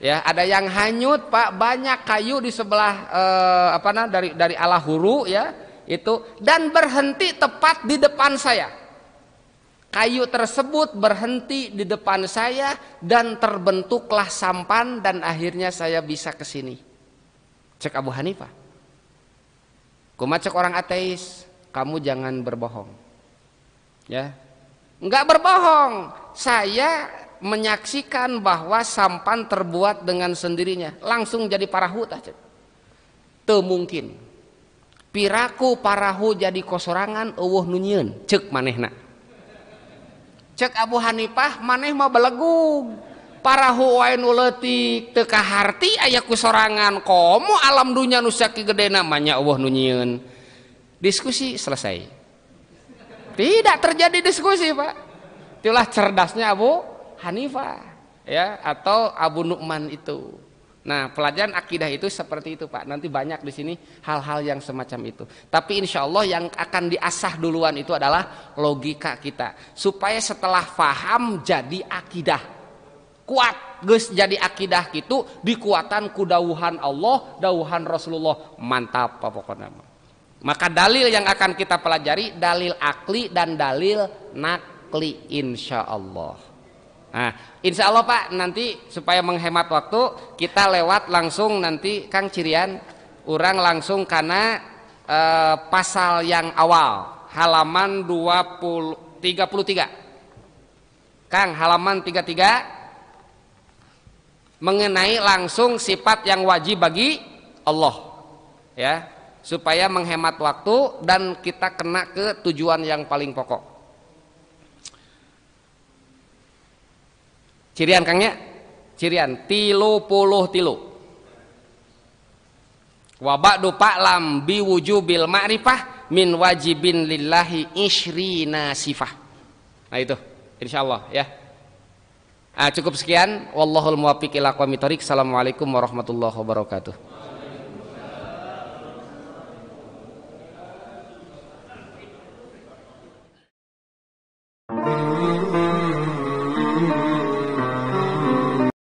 S2: Ya, ada yang hanyut Pak, banyak kayu di sebelah dari alah hulu ya, itu, dan berhenti tepat di depan saya. Kayu tersebut berhenti di depan saya dan terbentuklah sampan dan akhirnya saya bisa ke sini. Cek Abu Hanifah. Kumaha cek orang ateis, kamu jangan berbohong. Ya. Enggak berbohong. Saya menyaksikan bahwa sampan terbuat dengan sendirinya, langsung jadi parahu tah cek. Teu mungkin. Piraku parahu jadi kosorangan eueuh nu nyieun, ceuk manehna. Cek Abu Hanifah maneh mah belegug parahu wae nu leutik teu kaharti aya ku sorangan komo alam dunya nu sakieu gedena manya eueuh nu nyieun. Diskusi selesai. Tidak terjadi diskusi, Pak. Itulah cerdasnya Abu Hanifah ya, atau Abu Nu'man itu. Nah, pelajaran akidah itu seperti itu, Pak. Nanti banyak di sini hal-hal yang semacam itu. Tapi insya Allah yang akan diasah duluan itu adalah logika kita, supaya setelah faham jadi akidah. Kuat, geus jadi akidah gitu, dikuatan ku dawuhan Allah, dawuhan Rasulullah. Mantap, Pak, pokoknya. Maka dalil yang akan kita pelajari dalil akli dan dalil nakli insya Allah. Nah, insya Allah Pak, nanti supaya menghemat waktu kita lewat langsung nanti Kang Cirian, orang langsung karena pasal yang awal halaman 33. Kang, halaman 33 mengenai langsung sifat yang wajib bagi Allah ya, supaya menghemat waktu dan kita kena ke tujuan yang paling pokok. Cirian Kangnya, cirian 33. Wa ba'du fa'lam bi wujubil ma'rifah min wajibin lillahi ishrina sifah. Nah itu insyaallah ya. Cukup sekian, wallahul muwaffiq ila aqwamit thoriq. Assalamualaikum warahmatullahi wabarakatuh.